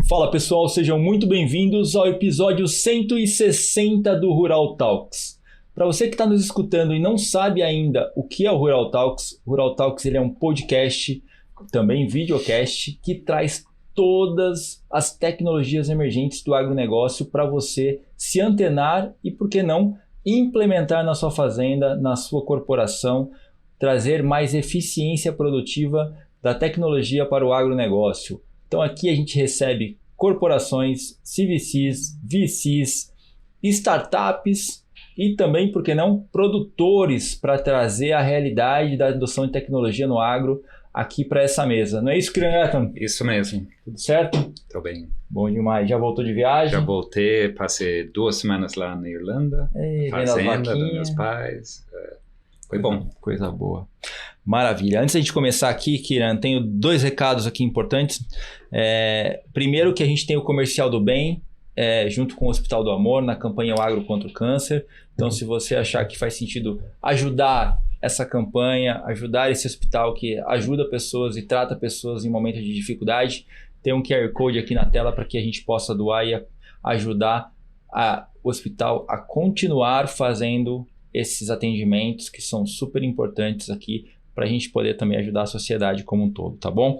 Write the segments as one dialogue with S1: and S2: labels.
S1: Fala pessoal, sejam muito bem-vindos ao episódio 160 do Rural Talks. Para você que está nos escutando e não sabe ainda o que é o Rural Talks ele é um podcast, também videocast, que traz todas as tecnologias emergentes do agronegócio para você se antenar e, por que não, implementar na sua fazenda, na sua corporação, trazer mais eficiência produtiva da tecnologia para o agronegócio. Então aqui a gente recebe corporações, CVCs, VCs, startups e também, por que não, produtores para trazer a realidade da adoção de tecnologia no agro aqui para essa mesa. Não é isso, Crianton?
S2: Isso mesmo.
S1: Tudo certo?
S2: Tô bem.
S1: Bom demais. Já voltou de viagem?
S2: Já voltei, passei 2 semanas lá na Irlanda, fazenda dos meus pais. Foi bom.
S1: Coisa boa. Maravilha. Antes da gente começar aqui, Kiran, tenho 2 recados aqui importantes. Primeiro que a gente tem o Comercial do Bem, junto com o Hospital do Amor, na campanha O Agro contra o Câncer. Então, se você achar que faz sentido ajudar essa campanha, ajudar esse hospital que ajuda pessoas e trata pessoas em momentos de dificuldade, tem um QR Code aqui na tela para que a gente possa doar e ajudar o hospital a continuar fazendo esses atendimentos que são super importantes aqui para a gente poder também ajudar a sociedade como um todo, tá bom?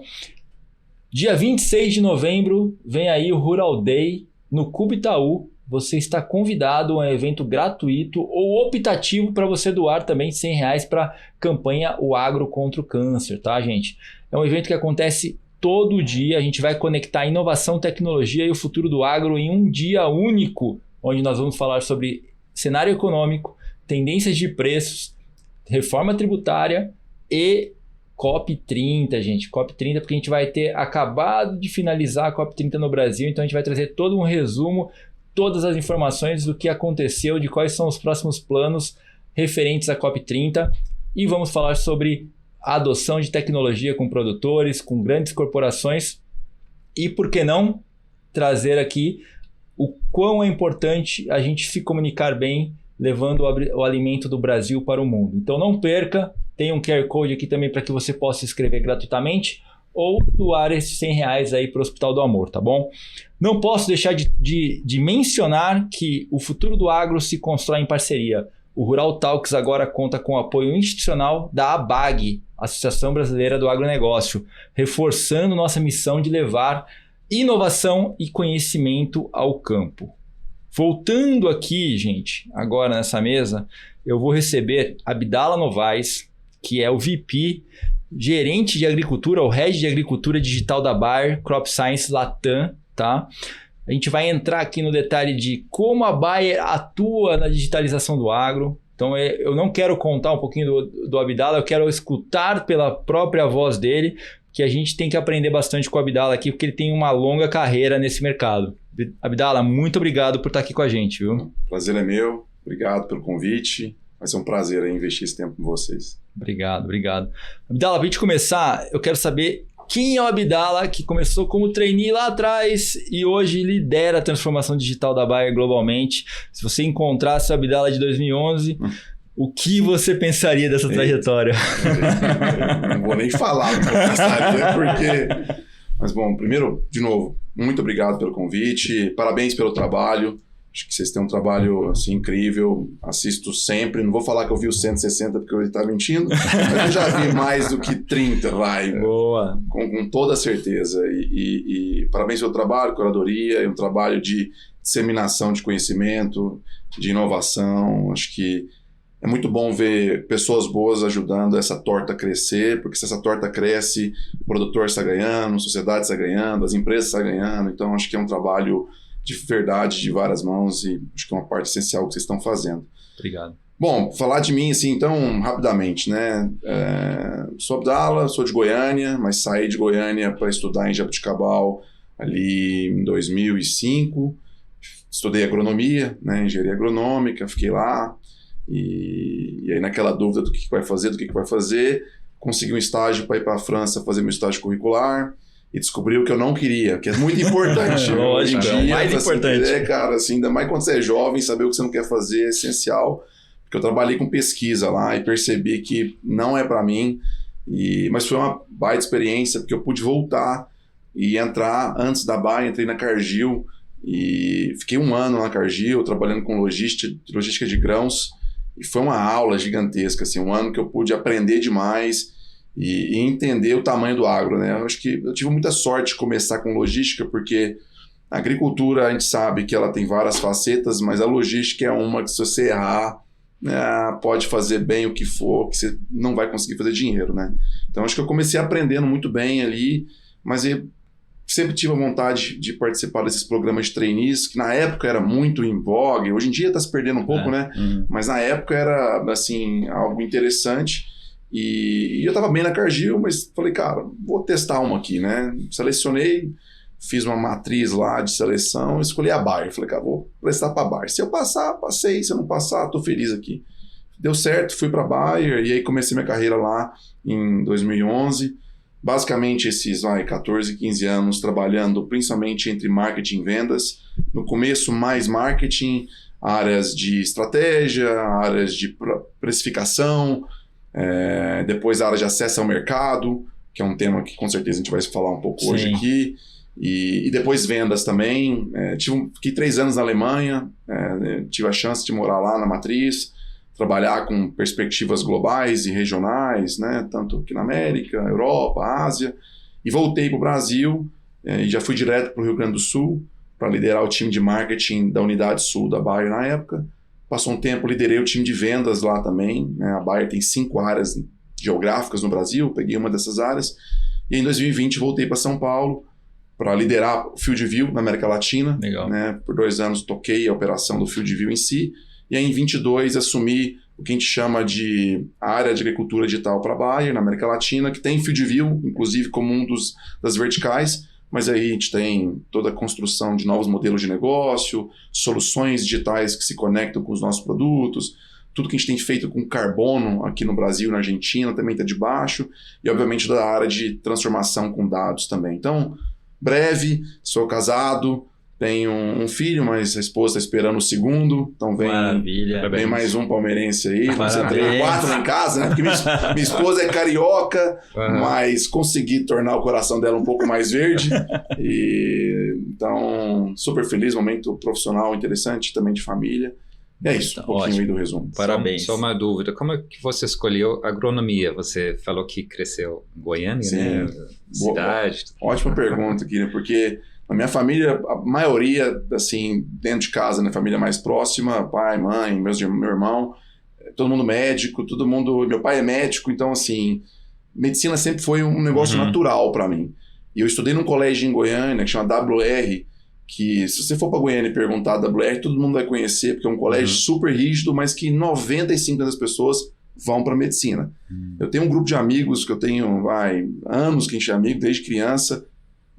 S1: Dia 26 de novembro vem aí o Rural Day no Cubo Itaú. Você está convidado a um evento gratuito ou optativo para você doar também R$100 para a campanha O Agro contra o Câncer, tá, gente? É um evento que acontece todo dia. A gente vai conectar inovação, tecnologia e o futuro do agro em um dia único, onde nós vamos falar sobre cenário econômico, tendências de preços, reforma tributária e COP30, gente. COP30 porque a gente vai ter acabado de finalizar a COP30 no Brasil, então a gente vai trazer todo um resumo, todas as informações do que aconteceu, de quais são os próximos planos referentes à COP30 e vamos falar sobre a adoção de tecnologia com produtores, com grandes corporações e, por que não, trazer aqui o quão é importante a gente se comunicar bem levando o alimento do Brasil para o mundo. Então não perca, tem um QR Code aqui também para que você possa se inscrever gratuitamente ou doar esses R$100 aí para o Hospital do Amor, tá bom? Não posso deixar de mencionar que o futuro do agro se constrói em parceria. O Rural Talks agora conta com o apoio institucional da ABAG, Associação Brasileira do Agronegócio, reforçando nossa missão de levar inovação e conhecimento ao campo. Voltando aqui, gente, agora nessa mesa, eu vou receber Abdala Novaes, que é o VP, gerente de agricultura, ou Head de Agricultura Digital da Bayer Crop Science Latam, tá? A gente vai entrar aqui no detalhe de como a Bayer atua na digitalização do agro. Então, eu não quero contar um pouquinho do Abdala, eu quero escutar pela própria voz dele, que a gente tem que aprender bastante com o Abdala aqui, porque ele tem uma longa carreira nesse mercado. Abdala, muito obrigado por estar aqui com a gente, viu?
S3: Prazer é meu, obrigado pelo convite. Vai ser um prazer investir esse tempo com vocês.
S1: Obrigado. Abdala, para a gente começar, eu quero saber quem é o Abdala, que começou como trainee lá atrás e hoje lidera a transformação digital da Bayer globalmente. Se você encontrasse o Abdala de 2011, o que você pensaria dessa trajetória?
S3: Não vou nem falar o que eu pensaria, porque... Mas bom, primeiro, de novo, muito obrigado pelo convite, parabéns pelo trabalho. Acho que vocês têm um trabalho assim, incrível, assisto sempre. Não vou falar que eu vi os 160 porque eu estava mentindo, mas eu já vi mais do que 30, vai.
S1: Boa!
S3: Com toda certeza. E parabéns pelo trabalho, curadoria, é um trabalho de disseminação de conhecimento, de inovação. Acho que é muito bom ver pessoas boas ajudando essa torta a crescer, porque se essa torta cresce, o produtor está ganhando, a sociedade está ganhando, as empresas estão ganhando. Então, acho que é um trabalho de verdade, de várias mãos, e acho que é uma parte essencial que vocês estão fazendo.
S1: Obrigado.
S3: Bom, falar de mim, assim, então, rapidamente, né? Sou Abdala, sou de Goiânia, mas saí de Goiânia para estudar em Jaboticabal ali em 2005. Estudei agronomia, né? Engenharia agronômica, fiquei lá. E aí, naquela dúvida do que vai fazer, consegui um estágio para ir para a França fazer meu estágio curricular. E descobri o que eu não queria, que é muito importante.
S1: Lógico, é o mais importante.
S3: Cara, assim, ainda mais quando você é jovem, saber o que você não quer fazer é essencial. Porque eu trabalhei com pesquisa lá e percebi que não é para mim. Mas foi uma baita experiência, porque eu pude voltar e entrar antes da Bayer, entrei na Cargill e fiquei 1 ano na Cargill trabalhando com logística de grãos e foi uma aula gigantesca, assim, 1 ano que eu pude aprender demais e entender o tamanho do agro, né? Eu acho que eu tive muita sorte de começar com logística porque a agricultura a gente sabe que ela tem várias facetas, mas a logística é uma que se você errar, pode fazer bem o que for, que você não vai conseguir fazer dinheiro, né? Então acho que eu comecei aprendendo muito bem ali, mas eu sempre tive a vontade de participar desses programas de trainees, que na época era muito em vogue, hoje em dia está se perdendo um pouco, né? Mas na época era, assim, algo interessante. E eu estava bem na Cargill, mas falei, cara, vou testar uma aqui, né? Selecionei, fiz uma matriz lá de seleção, escolhi a Bayer. Falei, cara, vou prestar para a Bayer. Se eu passar, passei. Se eu não passar, tô feliz aqui. Deu certo, fui para a Bayer e aí comecei minha carreira lá em 2011. Basicamente esses 14, 15 anos trabalhando principalmente entre marketing e vendas. No começo mais marketing, áreas de estratégia, áreas de precificação, depois a área de acesso ao mercado, que é um tema que com certeza a gente vai falar um pouco hoje aqui. E depois vendas também. Fiquei 3 anos na Alemanha, tive a chance de morar lá na matriz, trabalhar com perspectivas globais e regionais, né, tanto aqui na América, Europa, Ásia, e voltei para o Brasil e já fui direto para o Rio Grande do Sul para liderar o time de marketing da Unidade Sul da Bayer na época. Passou um tempo, liderei o time de vendas lá também, né, a Bayer tem 5 áreas geográficas no Brasil, peguei uma dessas áreas, e em 2020 voltei para São Paulo para liderar o Field View na América Latina.
S1: Legal.
S3: Né, por 2 anos toquei a operação do Field View em si, e aí em 22 assumi o que a gente chama de área de agricultura digital para a Bayer, na América Latina, que tem Field View, inclusive como das verticais, mas aí a gente tem toda a construção de novos modelos de negócio, soluções digitais que se conectam com os nossos produtos, tudo que a gente tem feito com carbono aqui no Brasil e na Argentina também está debaixo, e obviamente da área de transformação com dados também. Então, breve, sou casado, tenho um filho, mas a esposa está esperando o segundo, então vem mais um palmeirense aí, vamos ter 4 lá em casa, né? Porque minha esposa é carioca, mas consegui tornar o coração dela um pouco mais verde, então super feliz, momento profissional interessante, também de família. É isso, um pouquinho aí do resumo.
S1: Parabéns.
S2: Só uma dúvida, como é que você escolheu agronomia? Você falou que cresceu em Goiânia,
S3: Sim.
S2: né? Cidade.
S3: Ótima pergunta aqui, né? Porque a minha família, a maioria, assim, dentro de casa, né? Família mais próxima, pai, mãe, meu irmão, todo mundo médico, meu pai é médico, então, assim, medicina sempre foi um negócio natural para mim. E eu estudei num colégio em Goiânia, que chama WR, que se você for para Goiânia e perguntar a WR, todo mundo vai conhecer, porque é um colégio super rígido, mas que 95% das pessoas vão para medicina. Eu tenho um grupo de amigos que eu tenho anos que a gente é amigo, desde criança,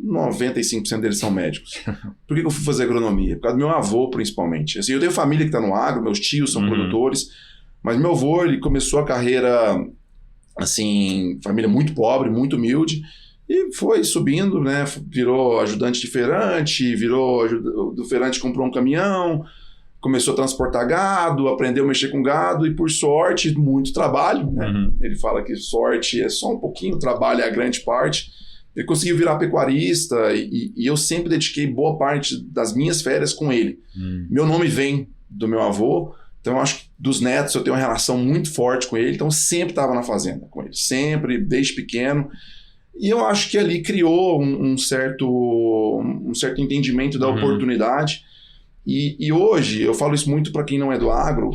S3: 95% deles são médicos. Por que eu fui fazer agronomia? Por causa do meu avô, principalmente. Assim, eu tenho família que está no agro, meus tios são produtores, mas meu avô, ele começou a carreira, assim, família muito pobre, muito humilde, e foi subindo, né? Virou ajudante de feirante, do feirante comprou um caminhão, começou a transportar gado, aprendeu a mexer com gado e, por sorte, muito trabalho, né? Ele fala que sorte é só um pouquinho, trabalho é a grande parte. Ele conseguiu virar pecuarista e eu sempre dediquei boa parte das minhas férias com ele. Meu nome vem do meu avô, então eu acho que dos netos eu tenho uma relação muito forte com ele, então eu sempre estava na fazenda com ele, sempre, desde pequeno. E eu acho que ali criou um certo entendimento da oportunidade. E hoje, eu falo isso muito para quem não é do agro,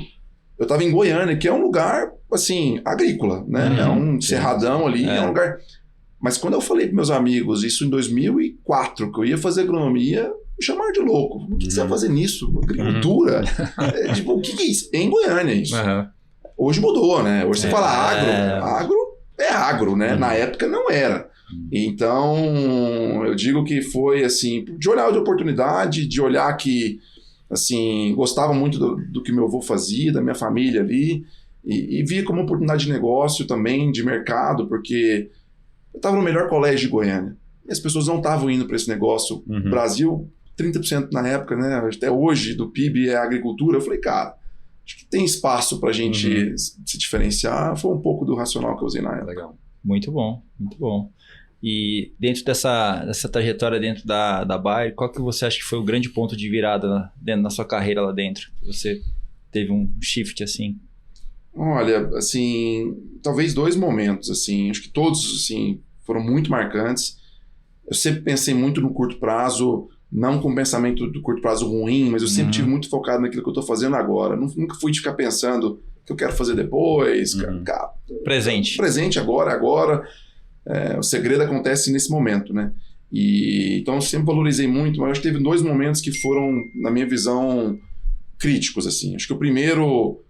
S3: eu estava em Goiânia, que é um lugar, assim, agrícola, né? É um cerradão ali, é um lugar... Mas quando eu falei para meus amigos, isso em 2004, que eu ia fazer agronomia, me chamaram de louco. O que você vai fazer nisso? Agricultura? Tipo, o que é isso? É em Goiânia isso. Hoje mudou, né? Hoje você fala agro é agro, né? Na época não era. Então, eu digo que foi assim, de olhar de oportunidade, de olhar que, assim, gostava muito do que meu avô fazia, da minha família ali, e via como oportunidade de negócio também, de mercado, porque eu estava no melhor colégio de Goiânia, e as pessoas não estavam indo para esse negócio. Brasil, 30% na época, né? Até hoje, do PIB é agricultura. Eu falei, cara, acho que tem espaço para a gente se diferenciar. Foi um pouco do racional que eu usei na época.
S1: Legal. Muito bom, muito bom. E dentro dessa trajetória dentro da Bayer, qual que você acha que foi o grande ponto de virada dentro da sua carreira lá dentro? Você teve um shift assim?
S3: Olha, assim, talvez 2 momentos, assim, acho que todos, assim, foram muito marcantes. Eu sempre pensei muito no curto prazo, não com o pensamento do curto prazo ruim, mas eu sempre tive muito focado naquilo que eu estou fazendo agora. Nunca fui de ficar pensando o que eu quero fazer depois. Presente agora. O segredo acontece nesse momento, né? Então eu sempre valorizei muito, mas acho que teve 2 momentos que foram, na minha visão, críticos, assim. Acho que o primeiro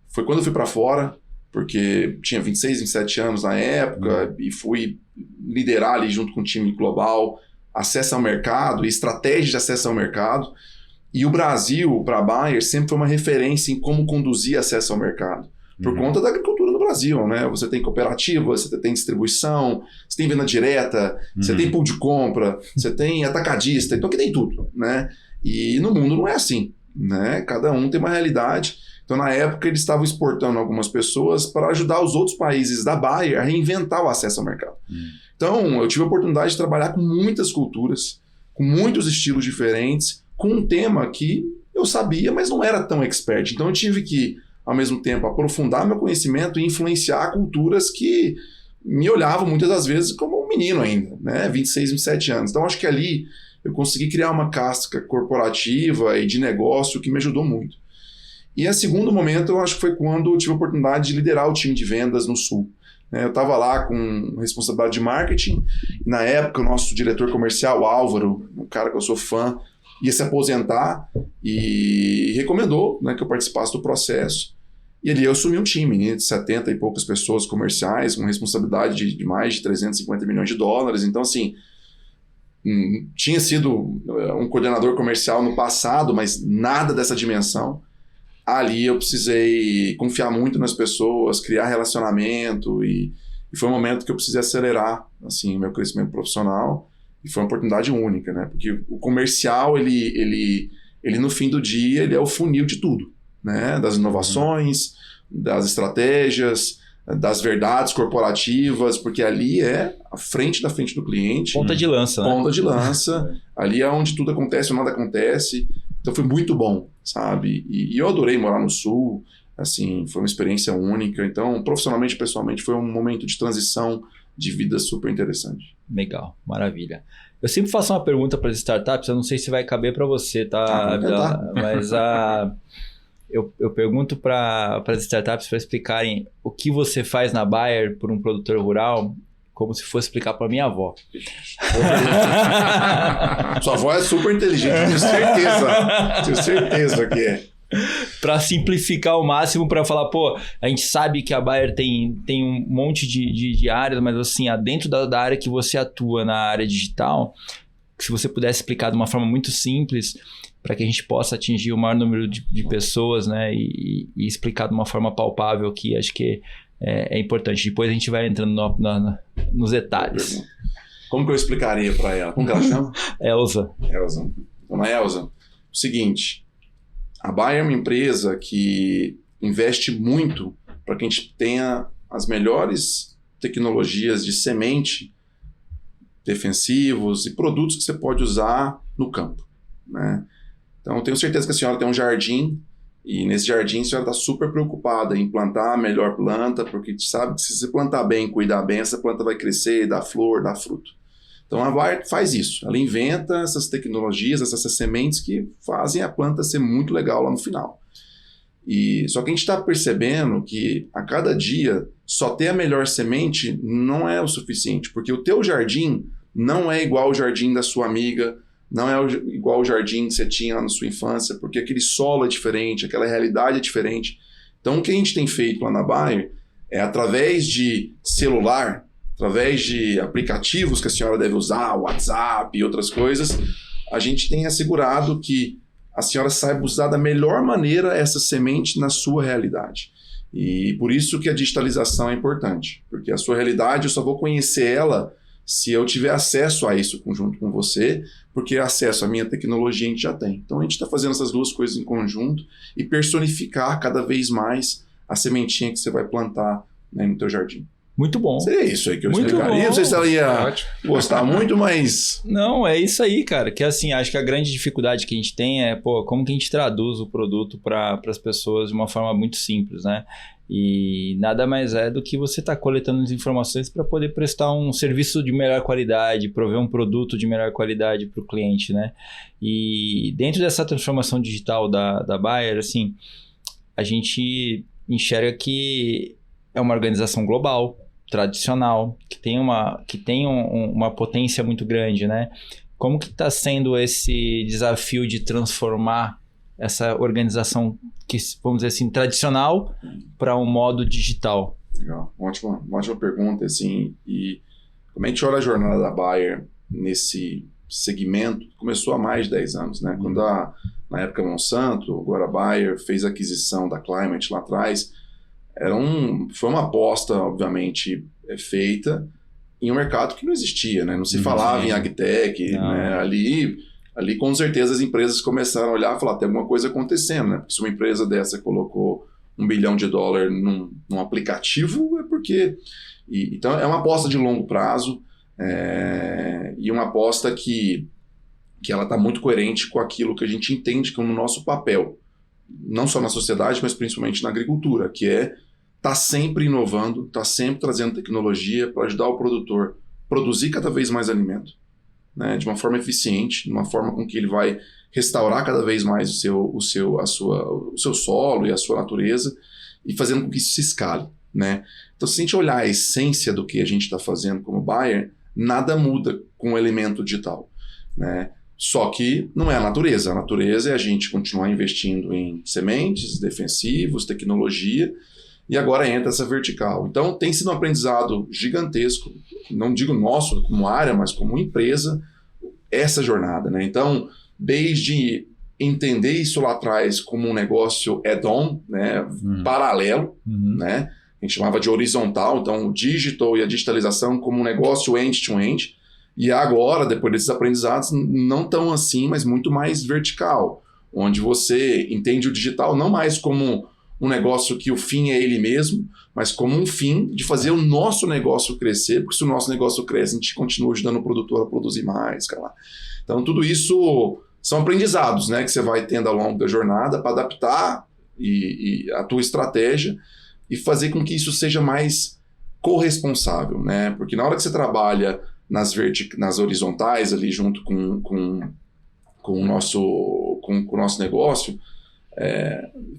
S3: foi quando eu fui para fora, porque tinha 26, 27 anos na época e fui liderar ali junto com o time global acesso ao mercado e estratégia de acesso ao mercado. E o Brasil, para a Bayer, sempre foi uma referência em como conduzir acesso ao mercado. Por conta da agricultura no Brasil, né? Você tem cooperativa, você tem distribuição, você tem venda direta, você tem pool de compra, você tem atacadista, então aqui tem tudo, né? E no mundo não é assim, né? Cada um tem uma realidade. Então, na época, eles estavam exportando algumas pessoas para ajudar os outros países da Bayer a reinventar o acesso ao mercado. Então, eu tive a oportunidade de trabalhar com muitas culturas, com muitos estilos diferentes, com um tema que eu sabia, mas não era tão expert. Então, eu tive que, ao mesmo tempo, aprofundar meu conhecimento e influenciar culturas que me olhavam muitas das vezes como um menino ainda, né? 26, 27 anos. Então, acho que ali eu consegui criar uma casca corporativa e de negócio que me ajudou muito. E o segundo momento, eu acho que foi quando eu tive a oportunidade de liderar o time de vendas no Sul. Eu estava lá com responsabilidade de marketing, e na época o nosso diretor comercial, Álvaro, um cara que eu sou fã, ia se aposentar e recomendou, né, que eu participasse do processo. E ali eu assumi um time, né, de 70 e poucas pessoas comerciais, com responsabilidade de mais de 350 milhões de dólares. Então, assim, tinha sido um coordenador comercial no passado, mas nada dessa dimensão. Ali eu precisei confiar muito nas pessoas, criar relacionamento e foi um momento que eu precisei acelerar assim, meu crescimento profissional e foi uma oportunidade única, né? Porque o comercial, ele no fim do dia, ele é o funil de tudo, né? Das inovações, das estratégias, das verdades corporativas, porque ali é a frente da frente do cliente.
S1: Ponta de lança, né?
S3: Ponta de lança. Ali é onde tudo acontece ou nada acontece. Então foi muito bom, sabe? E eu adorei morar no Sul, assim, foi uma experiência única. Então, profissionalmente e pessoalmente, foi um momento de transição de vida super interessante.
S1: Legal, maravilha. Eu sempre faço uma pergunta para as startups, eu não sei se vai caber para você, tá? Mas eu pergunto para as startups para explicarem o que você faz na Bayer por um produtor rural, como se fosse explicar para minha avó.
S3: Sua avó é super inteligente, tenho certeza que é.
S1: Para simplificar ao máximo, para falar, pô, a gente sabe que a Bayer tem um monte de áreas, mas assim, dentro da área que você atua na área digital, se você pudesse explicar de uma forma muito simples, para que a gente possa atingir o maior número de pessoas, né, e explicar de uma forma palpável, que acho que é importante. Depois a gente vai entrando nos detalhes.
S3: Como que eu explicaria para ela? Como que ela chama?
S1: Elza.
S3: Dona Elza, o seguinte, a Bayer é uma empresa que investe muito para que a gente tenha as melhores tecnologias de semente, defensivos e produtos que você pode usar no campo, né? Então, eu tenho certeza que a senhora tem um jardim e nesse jardim a senhora está super preocupada em plantar a melhor planta, porque a gente sabe que se você plantar bem, cuidar bem, essa planta vai crescer, dar flor, dar fruto. Então, a Bayer faz isso. Ela inventa essas tecnologias, essas sementes que fazem a planta ser muito legal lá no final. Só que a gente está percebendo que a cada dia só ter a melhor semente não é o suficiente, porque o teu jardim não é igual ao jardim da sua amiga, não é igual ao jardim que você tinha lá na sua infância, porque aquele solo é diferente, aquela realidade é diferente. Então, o que a gente tem feito lá na Bayer é, através de celular, através de aplicativos que a senhora deve usar, WhatsApp e outras coisas, a gente tem assegurado que a senhora saiba usar da melhor maneira essa semente na sua realidade. E por isso que a digitalização é importante, porque a sua realidade eu só vou conhecer ela se eu tiver acesso a isso junto com você, porque acesso à minha tecnologia a gente já tem. Então a gente está fazendo essas duas coisas em conjunto e personificar cada vez mais a sementinha que você vai plantar, né, no teu jardim.
S1: Muito bom.
S3: Seria isso aí que eu
S1: muito
S3: explicaria.
S1: Bom.
S3: Não sei se ela ia gostar muito, mas...
S1: Não, é isso aí, cara. Que assim, acho que a grande dificuldade que a gente tem é, como que a gente traduz o produto para as pessoas de uma forma muito simples, né? E nada mais é do que você estar coletando as informações para poder prestar um serviço de melhor qualidade, prover um produto de melhor qualidade para o cliente, né? E dentro dessa transformação digital da Bayer, assim, a gente enxerga que é uma organização global, tradicional, que tem uma potência muito grande, né? Como que está sendo esse desafio de transformar essa organização que, vamos dizer assim, tradicional para um modo digital?
S3: Legal, ótima pergunta, assim, e como a gente olha a jornada da Bayer nesse segmento, começou há mais de 10 anos, né? Quando na época Monsanto, agora a Bayer fez a aquisição da Climate lá atrás, foi uma aposta, obviamente, feita em um mercado que não existia, né? Não se falava em agtech, né? Ali com certeza as empresas começaram a olhar e falar, tem alguma coisa acontecendo, né? Porque se uma empresa dessa colocou $1 bilhão num aplicativo, é porque... Então é uma aposta de longo prazo, e uma aposta que ela está muito coerente com aquilo que a gente entende como o nosso papel, não só na sociedade, mas principalmente na agricultura, que é tá sempre inovando, tá sempre trazendo tecnologia para ajudar o produtor a produzir cada vez mais alimento, né, de uma forma eficiente, de uma forma com que ele vai restaurar cada vez mais o seu solo e a sua natureza, e fazendo com que isso se escale, né? Então, se a gente olhar a essência do que a gente está fazendo como Bayer, nada muda com o elemento digital, né? Só que não é a natureza é a gente continuar investindo em sementes, defensivos, tecnologia, e agora entra essa vertical. Então tem sido um aprendizado gigantesco, não digo nosso como área, mas como empresa, essa jornada, né? Então, desde entender isso lá atrás como um negócio add-on, né? Paralelo, né? A gente chamava de horizontal, então o digital e a digitalização como um negócio end-to-end, e agora, depois desses aprendizados, não tão assim, mas muito mais vertical, onde você entende o digital não mais como um negócio que o fim é ele mesmo, mas como um fim de fazer o nosso negócio crescer, porque se o nosso negócio cresce, a gente continua ajudando o produtor a produzir mais, cara. Então, tudo isso são aprendizados, né, que você vai tendo ao longo da jornada para adaptar a tua estratégia e fazer com que isso seja mais corresponsável, né? Porque na hora que você trabalha nas horizontais ali junto com o nosso negócio,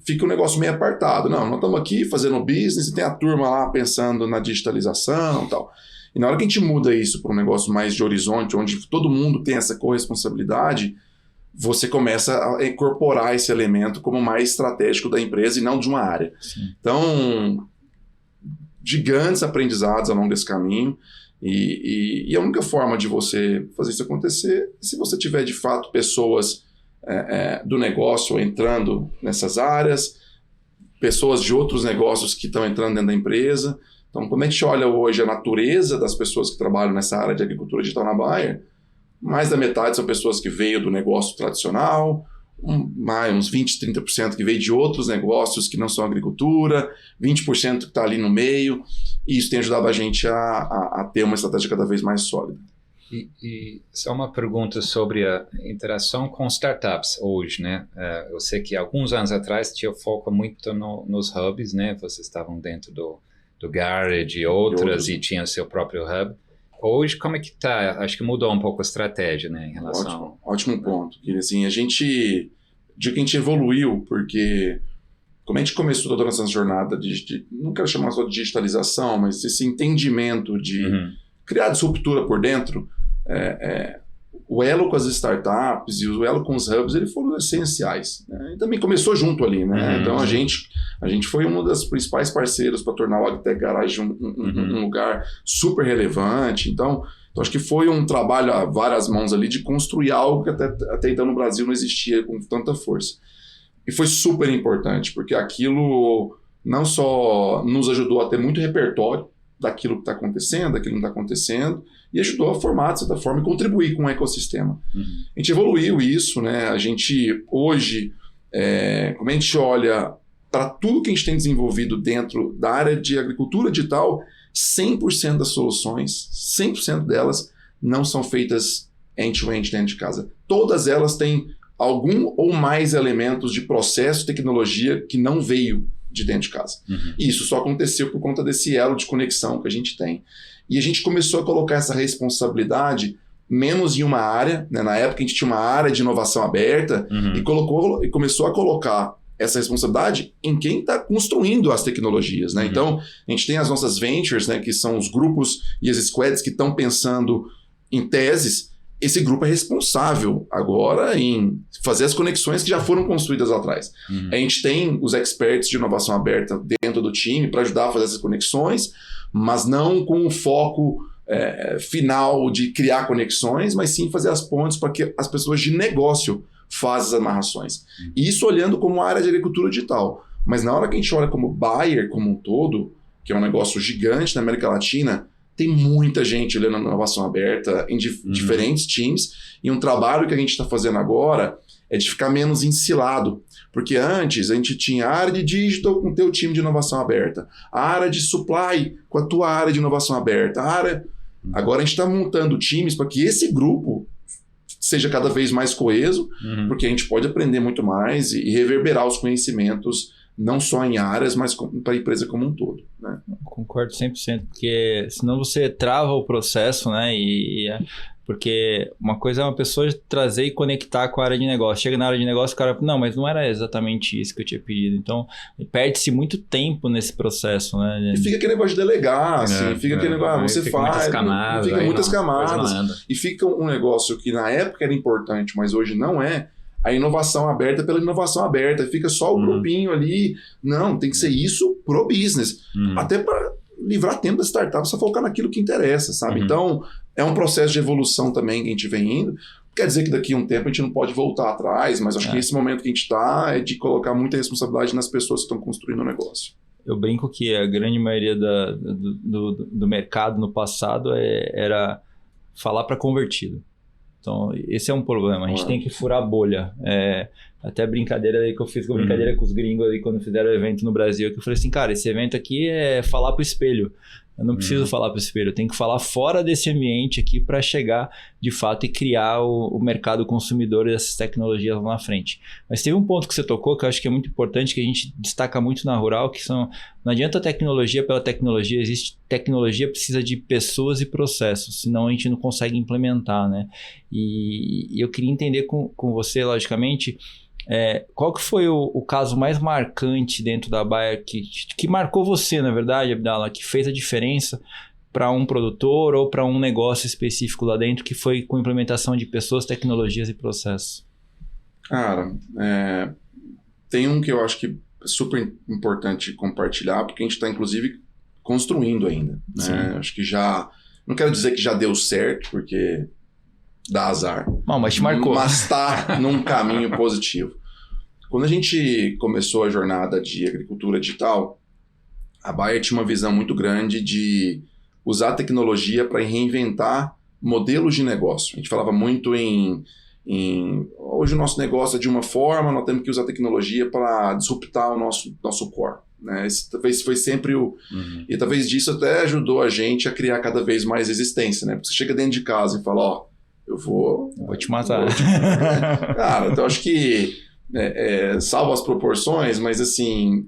S3: fica um negócio meio apartado. Não, nós estamos aqui fazendo business e tem a turma lá pensando na digitalização e tal. E na hora que a gente muda isso para um negócio mais de horizonte, onde todo mundo tem essa corresponsabilidade, você começa a incorporar esse elemento como mais estratégico da empresa e não de uma área. Sim. Então, gigantes aprendizados ao longo desse caminho. E a única forma de você fazer isso acontecer é se você tiver, de fato, pessoas do negócio entrando nessas áreas, pessoas de outros negócios que estão entrando dentro da empresa. Então, quando a gente olha hoje a natureza das pessoas que trabalham nessa área de agricultura digital na Bayer, mais da metade são pessoas que veio do negócio tradicional, uns 20%, 30% que veio de outros negócios que não são agricultura, 20% que está ali no meio, e isso tem ajudado a gente a ter uma estratégia cada vez mais sólida.
S2: E só uma pergunta sobre a interação com startups hoje, né? Eu sei que alguns anos atrás tinha foco muito nos hubs, né? Vocês estavam dentro do Garage e outras e tinham seu próprio hub. Hoje, como é que está? Acho que mudou um pouco a estratégia, né, em relação...
S3: Ótimo ponto. Assim, a gente evoluiu, porque como a gente começou toda a nossa jornada não quero chamar só de digitalização, mas esse entendimento de criar disruptura por dentro, o elo com as startups e o elo com os hubs, eles foram essenciais, né? E também começou junto ali, né? Então a gente foi um dos principais parceiros para tornar o AgTech Garage um lugar super relevante. Então acho que foi um trabalho a várias mãos ali de construir algo que até então no Brasil não existia com tanta força. E foi super importante, porque aquilo não só nos ajudou a ter muito repertório daquilo que está acontecendo, daquilo que não está acontecendo, e ajudou a formar, de certa forma, e contribuir com o ecossistema. A gente evoluiu isso, né? A gente, hoje, como a gente olha para tudo que a gente tem desenvolvido dentro da área de agricultura digital, 100% das soluções, 100% delas não são feitas end-to-end dentro de casa. Todas elas têm algum ou mais elementos de processo, tecnologia que não veio de dentro de casa. E isso só aconteceu por conta desse elo de conexão que a gente tem. E a gente começou a colocar essa responsabilidade menos em uma área, né? Na época a gente tinha uma área de inovação aberta e começou a colocar essa responsabilidade em quem está construindo as tecnologias, né? Então, a gente tem as nossas ventures, né, que são os grupos e as squads que estão pensando em teses. Esse grupo é responsável agora em fazer as conexões que já foram construídas lá atrás. A gente tem os experts de inovação aberta dentro do time para ajudar a fazer essas conexões, mas não com o foco final de criar conexões, mas sim fazer as pontes para que as pessoas de negócio façam as amarrações. E isso olhando como área de agricultura digital. Mas na hora que a gente olha como buyer como um todo, que é um negócio gigante na América Latina, tem muita gente olhando a inovação aberta em diferentes times, e um trabalho que a gente está fazendo agora é de ficar menos ensilado. Porque antes a gente tinha a área de digital com o teu time de inovação aberta, a área de supply com a tua área de inovação aberta, Agora a gente está montando times para que esse grupo seja cada vez mais coeso, porque a gente pode aprender muito mais e reverberar os conhecimentos não só em áreas, mas para a empresa como um todo, né?
S1: Concordo 100%, porque senão você trava o processo, né? Porque uma coisa é uma pessoa trazer e conectar com a área de negócio. Chega na área de negócio, o cara, não, mas não era exatamente isso que eu tinha pedido. Então, perde-se muito tempo nesse processo, né?
S3: E fica aquele negócio de delegar, assim, fica aquele negócio, você faz, fica muitas camadas. E fica um negócio que na época era importante, mas hoje não é, a inovação aberta pela inovação aberta. Fica só o grupinho ali. Não, tem que ser isso pro business. Até para livrar tempo da startup, só focar naquilo que interessa, sabe? Então, é um processo de evolução também que a gente vem indo. Quer dizer que daqui a um tempo a gente não pode voltar atrás, mas acho que esse momento que a gente está é de colocar muita responsabilidade nas pessoas que estão construindo o negócio.
S1: Eu brinco que a grande maioria do mercado no passado era falar para convertido. Então, esse é um problema. A gente tem que furar a bolha. Até brincadeira aí que eu fiz com brincadeira com os gringos ali quando fizeram o evento no Brasil, que eu falei assim, cara, esse evento aqui é falar pro espelho. Eu não preciso falar pro espelho, eu tenho que falar fora desse ambiente aqui para chegar de fato e criar o mercado consumidor dessas tecnologias lá na frente. Mas teve um ponto que você tocou que eu acho que é muito importante, que a gente destaca muito na Rural, que são, não adianta tecnologia pela tecnologia, tecnologia precisa de pessoas e processos, senão a gente não consegue implementar, né? E eu queria entender com você, logicamente, qual que foi o caso mais marcante dentro da Bayer que marcou você, na verdade, Abdala, que fez a diferença para um produtor ou para um negócio específico lá dentro, que foi com implementação de pessoas, tecnologias e processos? Cara,
S3: tem um que eu acho que é super importante compartilhar, porque a gente está, inclusive, construindo ainda, né? Acho que não quero dizer que já deu certo, porque dá azar.
S1: Não, mas te marcou.
S3: Mas está num caminho positivo. Quando a gente começou a jornada de agricultura digital, a Bayer tinha uma visão muito grande de usar a tecnologia para reinventar modelos de negócio. A gente falava muito hoje o nosso negócio é de uma forma, nós temos que usar a tecnologia para disruptar o nosso core, né? Esse talvez foi sempre E talvez disso até ajudou a gente a criar cada vez mais resistência, né? Porque você chega dentro de casa e fala, eu vou
S1: te matar.
S3: Cara, então acho que salvo as proporções, mas assim,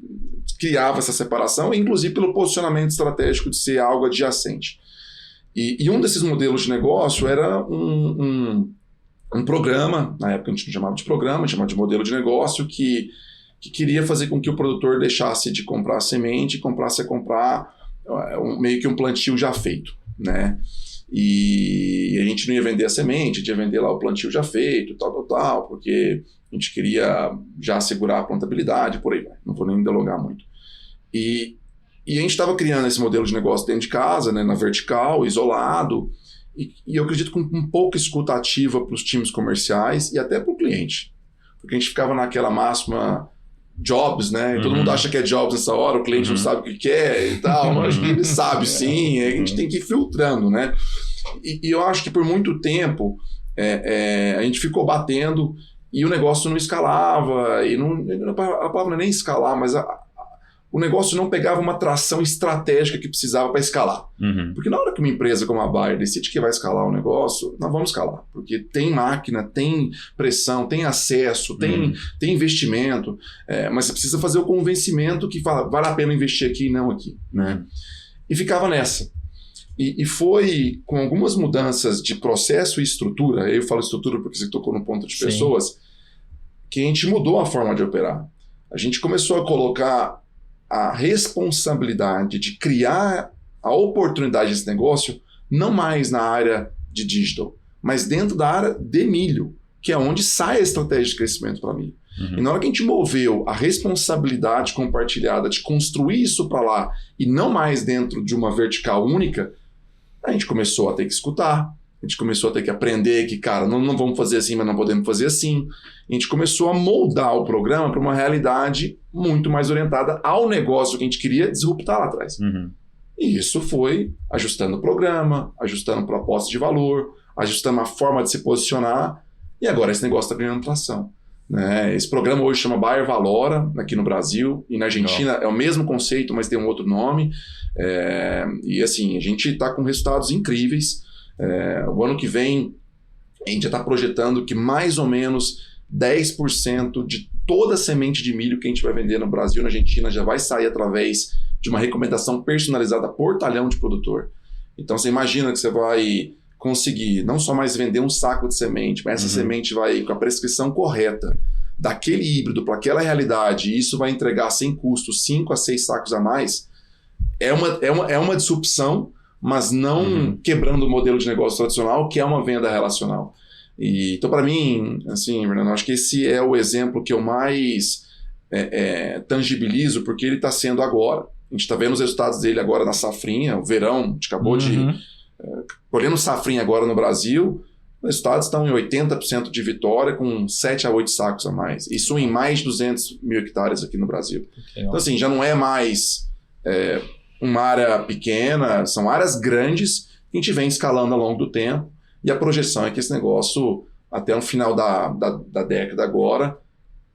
S3: criava essa separação, inclusive pelo posicionamento estratégico de ser algo adjacente. E um desses modelos de negócio era um programa, na época a gente não chamava de programa, chamava de modelo de negócio, que queria fazer com que o produtor deixasse de comprar semente e comprasse a comprar meio que um plantio já feito, né? E a gente não ia vender a semente, a gente ia vender lá o plantio já feito, tal, porque a gente queria já assegurar a plantabilidade, por aí vai. Não vou nem delongar muito. E a gente estava criando esse modelo de negócio dentro de casa, né, na vertical, isolado, e eu acredito com pouca escuta ativa para os times comerciais e até para o cliente. Porque a gente ficava naquela máxima jobs, né? Todo mundo acha que é jobs nessa hora, o cliente não sabe o que quer e tal, mas acho que ele sabe sim, a gente tem que ir filtrando, né? E eu acho que por muito tempo a gente ficou batendo e o negócio não escalava, e a palavra não é nem escalar, mas o negócio não pegava uma tração estratégica que precisava para escalar. Porque na hora que uma empresa como a Bayer decide que vai escalar o negócio, nós vamos escalar. Porque tem máquina, tem pressão, tem acesso, tem investimento, mas você precisa fazer o convencimento que fala, vale a pena investir aqui e não aqui. Né? E ficava nessa. E foi com algumas mudanças de processo e estrutura, eu falo estrutura porque você tocou no ponto de pessoas, que a gente mudou a forma de operar. A gente começou a colocar a responsabilidade de criar a oportunidade desse negócio, não mais na área de digital, mas dentro da área de milho, que é onde sai a estratégia de crescimento para milho. E na hora que a gente moveu a responsabilidade compartilhada de construir isso para lá e não mais dentro de uma vertical única, a gente começou a ter que escutar, a gente começou a ter que aprender que, cara, não vamos fazer assim, mas não podemos fazer assim. A gente começou a moldar o programa para uma realidade muito mais orientada ao negócio que a gente queria disruptar lá atrás. E isso foi ajustando o programa, ajustando proposta de valor, ajustando a forma de se posicionar, e agora esse negócio está ganhando tração. Né? Esse programa hoje chama Bayer Valora, aqui no Brasil, e na Argentina é o mesmo conceito, mas tem um outro nome. E assim, a gente está com resultados incríveis. O ano que vem, a gente já está projetando que mais ou menos 10% de toda a semente de milho que a gente vai vender no Brasil e na Argentina já vai sair através de uma recomendação personalizada por talhão de produtor. Então você imagina que você vai conseguir não só mais vender um saco de semente, mas essa semente vai com a prescrição correta daquele híbrido para aquela realidade, e isso vai entregar sem custo 5 a 6 sacos a mais, é uma disrupção, mas não quebrando o modelo de negócio tradicional, que é uma venda relacional. Então, para mim, assim, Fernando, acho que esse é o exemplo que eu mais tangibilizo, porque ele está sendo agora. A gente está vendo os resultados dele agora na safrinha, o verão, a gente acabou de... colhendo safrinha agora no Brasil, os resultados estão em 80% de vitória, com 7 a 8 sacos a mais. Isso em mais de 200 mil hectares aqui no Brasil. Então, assim, já não é mais... uma área pequena, são áreas grandes que a gente vem escalando ao longo do tempo, e a projeção é que esse negócio, até o final da década agora,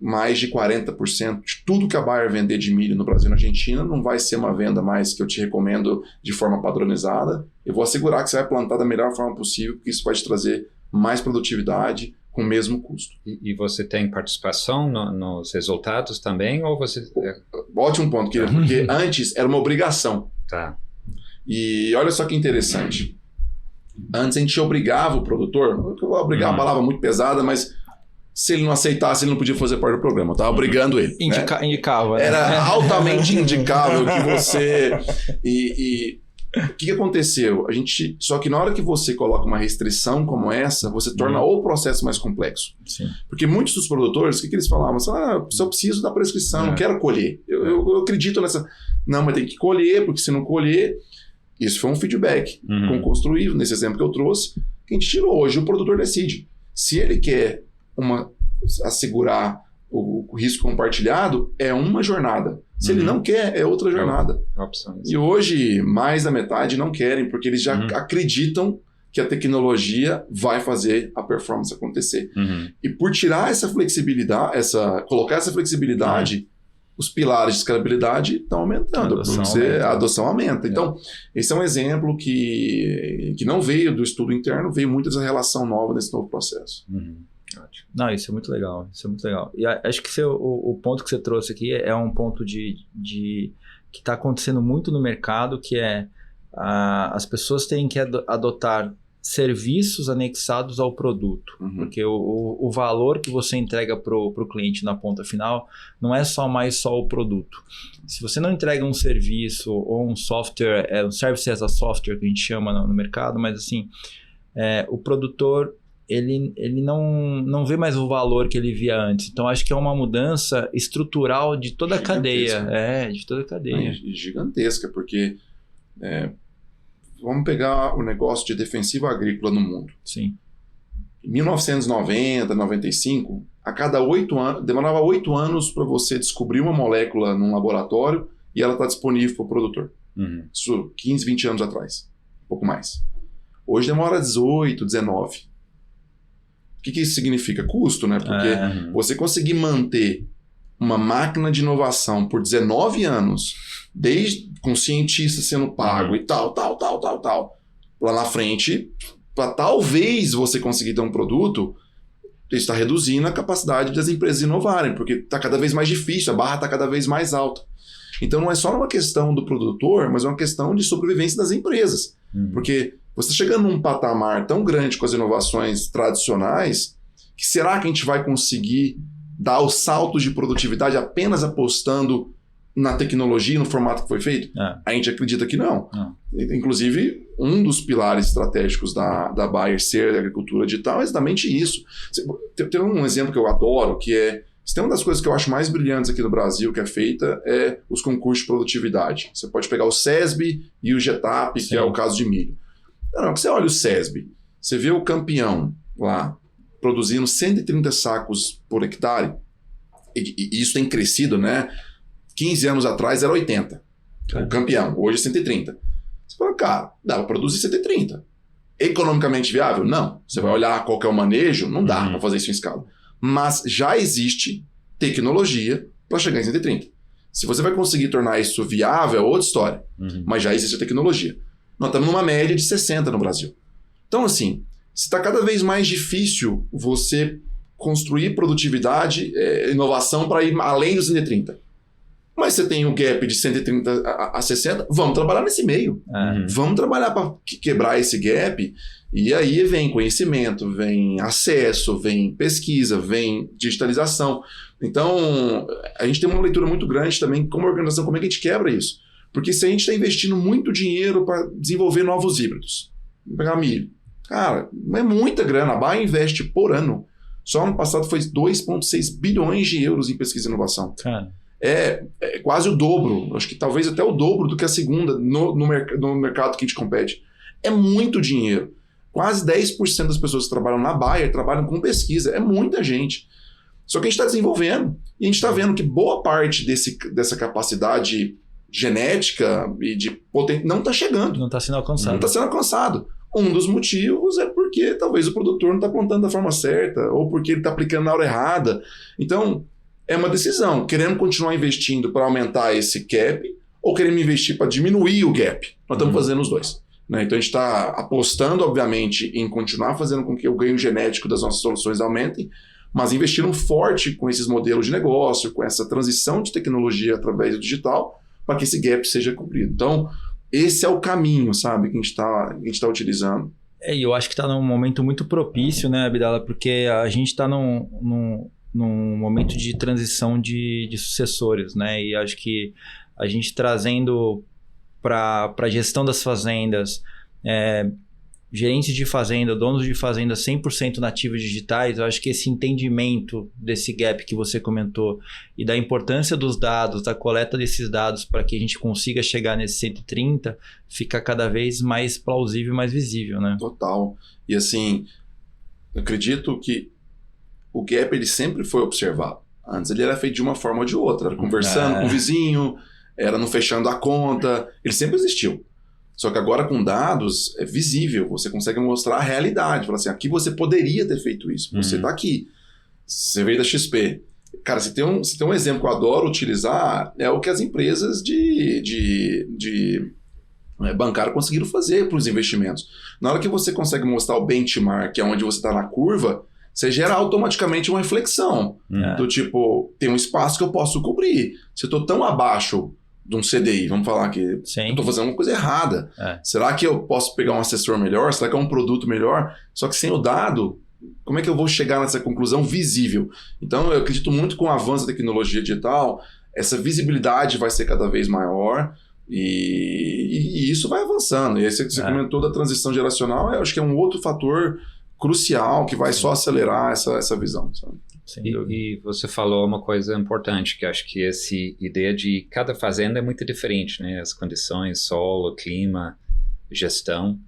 S3: mais de 40% de tudo que a Bayer vender de milho no Brasil e na Argentina não vai ser uma venda mais que eu te recomendo de forma padronizada. Eu vou assegurar que você vai plantar da melhor forma possível, porque isso vai te trazer mais produtividade com o mesmo custo.
S2: E você tem participação nos resultados também? Ou você...
S3: Ótimo ponto, querido, porque antes era uma obrigação.
S2: Tá.
S3: E olha só que interessante. Antes a gente obrigava o produtor, obrigar é uma palavra muito pesada, mas se ele não aceitasse, ele não podia fazer parte do programa. Eu estava obrigando ele.
S1: Indicava. Né?
S3: Era altamente indicável que você... O que aconteceu? Só que na hora que você coloca uma restrição como essa, você torna o processo mais complexo.
S1: Sim.
S3: Porque muitos dos produtores, o que eles falavam? Se eu preciso da prescrição, não quero colher. Eu acredito nessa... Não, mas tem que colher, porque se não colher... Isso foi um feedback construído, nesse exemplo que eu trouxe, que a gente tirou. Hoje o produtor decide. Se ele quer assegurar o risco compartilhado, é uma jornada. Se ele não quer, é outra jornada. E hoje, mais da metade não querem, porque eles já acreditam que a tecnologia vai fazer a performance acontecer. E por tirar essa flexibilidade, colocar essa flexibilidade, os pilares de escalabilidade estão aumentando. A adoção aumenta. Então, esse é um exemplo que não veio do estudo interno, veio muito dessa relação nova nesse novo processo.
S1: Ótimo. Não, isso é muito legal. Isso é muito legal. E acho que o ponto que você trouxe aqui é um ponto que está acontecendo muito no mercado, que é as pessoas têm que adotar serviços anexados ao produto, porque o valor que você entrega para o cliente na ponta final não é só o produto. Se você não entrega um serviço ou um software, um service as a software que a gente chama no mercado, mas assim, o produtor ele não vê mais o valor que ele via antes. Então acho que é uma mudança estrutural de toda a cadeia. De toda a cadeia.
S3: Gigantesca, porque vamos pegar o negócio de defensivo agrícola no mundo.
S1: Sim.
S3: Em 1990, 95, a cada 8 anos, demorava 8 anos para você descobrir uma molécula num laboratório e ela está disponível para o produtor. Isso 15, 20 anos atrás. Um pouco mais. Hoje demora 18, 19. O que isso significa? Custo, né? Porque você conseguir manter uma máquina de inovação por 19 anos, desde com cientista sendo pago e tal, lá na frente, para talvez você conseguir ter um produto, isso está reduzindo a capacidade das empresas inovarem, porque está cada vez mais difícil, a barra está cada vez mais alta. Então não é só uma questão do produtor, mas é uma questão de sobrevivência das empresas. Porque você chegando num patamar tão grande com as inovações tradicionais, que será que a gente vai conseguir dar os saltos de produtividade apenas apostando na tecnologia, no formato que foi feito? A gente acredita que não. Inclusive, um dos pilares estratégicos da Bayer ser a agricultura digital é exatamente isso. Tem um exemplo que eu adoro, que é... Tem uma das coisas que eu acho mais brilhantes aqui no Brasil que é feita é os concursos de produtividade. Você pode pegar o SESB e o GETAP, que é o caso de milho. Não, você olha o SESB, você vê o campeão lá produzindo 130 sacos por hectare, e isso tem crescido, né? 15 anos atrás era 80. O campeão, hoje é 130. Você fala, cara, dá para produzir 130. Economicamente viável? Não. Você vai olhar qual que é o manejo, não dá para fazer isso em escala. Mas já existe tecnologia para chegar em 130. Se você vai conseguir tornar isso viável, é outra história. Mas já existe a tecnologia. Nós estamos numa média de 60 no Brasil. Então, assim, se está cada vez mais difícil você construir produtividade, inovação para ir além dos 130. Mas você tem um gap de 130 a 60, vamos trabalhar nesse meio. Vamos trabalhar para quebrar esse gap. E aí vem conhecimento, vem acesso, vem pesquisa, vem digitalização. Então, a gente tem uma leitura muito grande também como organização, como é que a gente quebra isso. Porque se a gente está investindo muito dinheiro para desenvolver novos híbridos, vamos pegar milho. Cara, é muita grana. A Bayer investe por ano. Só ano passado foi 2,6 bilhões de euros em pesquisa e inovação.
S1: Cara.
S3: É quase o dobro, acho que talvez até o dobro do que a segunda no mercado que a gente compete. É muito dinheiro. Quase 10% das pessoas que trabalham na Bayer trabalham com pesquisa. É muita gente. Só que a gente está desenvolvendo. E a gente está vendo que boa parte dessa capacidade genética e de potência não está chegando.
S1: Não está sendo alcançado.
S3: Não está sendo alcançado. Um dos motivos é porque talvez o produtor não está plantando da forma certa ou porque ele está aplicando na hora errada. Então, é uma decisão. Queremos continuar investindo para aumentar esse gap ou queremos investir para diminuir o gap? Nós estamos fazendo os dois. Né? Então a gente está apostando, obviamente, em continuar fazendo com que o ganho genético das nossas soluções aumentem, mas investindo forte com esses modelos de negócio, com essa transição de tecnologia através do digital, para que esse gap seja cumprido. Então, esse é o caminho, sabe, que a gente está utilizando.
S1: E eu acho que está num momento muito propício, né, Abdala, porque a gente está num momento de transição de sucessores, né, e acho que a gente trazendo para a gestão das fazendas, gerentes de fazenda, donos de fazenda 100% nativos digitais, eu acho que esse entendimento desse gap que você comentou e da importância dos dados, da coleta desses dados para que a gente consiga chegar nesse 130, fica cada vez mais plausível e mais visível, né?
S3: Total. E assim, eu acredito que o gap ele sempre foi observado. Antes ele era feito de uma forma ou de outra, era conversando com o vizinho, era não fechando a conta, ele sempre existiu. Só que agora com dados é visível, você consegue mostrar a realidade. Falar assim, aqui você poderia ter feito isso, você está aqui. Você veio da XP. Cara, se tem um exemplo que eu adoro utilizar, é o que as empresas de bancário conseguiram fazer para os investimentos. Na hora que você consegue mostrar o benchmark, que é onde você está na curva, você gera automaticamente uma reflexão. Do tipo, tem um espaço que eu posso cobrir. Se eu estou tão abaixo de um CDI, vamos falar que eu estou fazendo uma coisa errada. Será que eu posso pegar um assessor melhor? Será que é um produto melhor? Só que sem o dado, como é que eu vou chegar nessa conclusão visível? Então, eu acredito muito que com o avanço da tecnologia digital, essa visibilidade vai ser cada vez maior e isso vai avançando. E aí você comentou da transição geracional, eu acho que é um outro fator crucial que vai só acelerar essa visão, sabe?
S2: E você falou uma coisa importante, que acho que essa ideia de cada fazenda é muito diferente, né? As condições, solo, clima, gestão.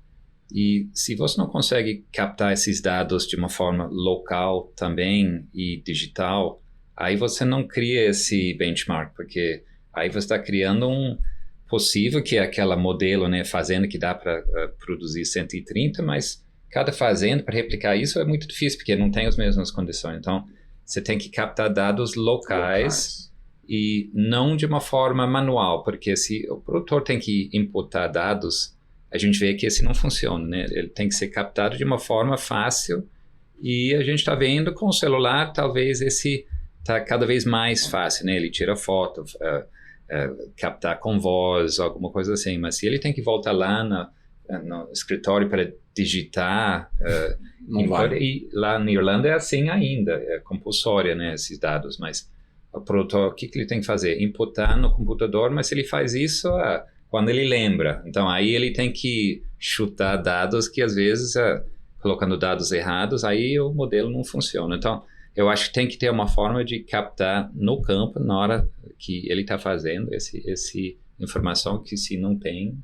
S2: E se você não consegue captar esses dados de uma forma local também e digital, aí você não cria esse benchmark, porque aí você está criando um possível, que é aquela modelo, né? Fazenda que dá para produzir 130, mas cada fazenda, para replicar isso, é muito difícil, porque não tem as mesmas condições. Então, você tem que captar dados locais e não de uma forma manual, porque se o produtor tem que imputar dados, a gente vê que esse não funciona, né? Ele tem que ser captado de uma forma fácil e a gente está vendo com o celular, talvez esse está cada vez mais fácil, né? Ele tira foto, captar com voz, alguma coisa assim, mas se ele tem que voltar lá no escritório para digitar, e lá na Irlanda é assim ainda, é compulsória, né, esses dados, mas o produtor, o que ele tem que fazer? Imputar no computador, mas ele faz isso quando ele lembra, então aí ele tem que chutar dados que às vezes, colocando dados errados, aí o modelo não funciona, então eu acho que tem que ter uma forma de captar no campo, na hora que ele está fazendo essa informação, que se não tem,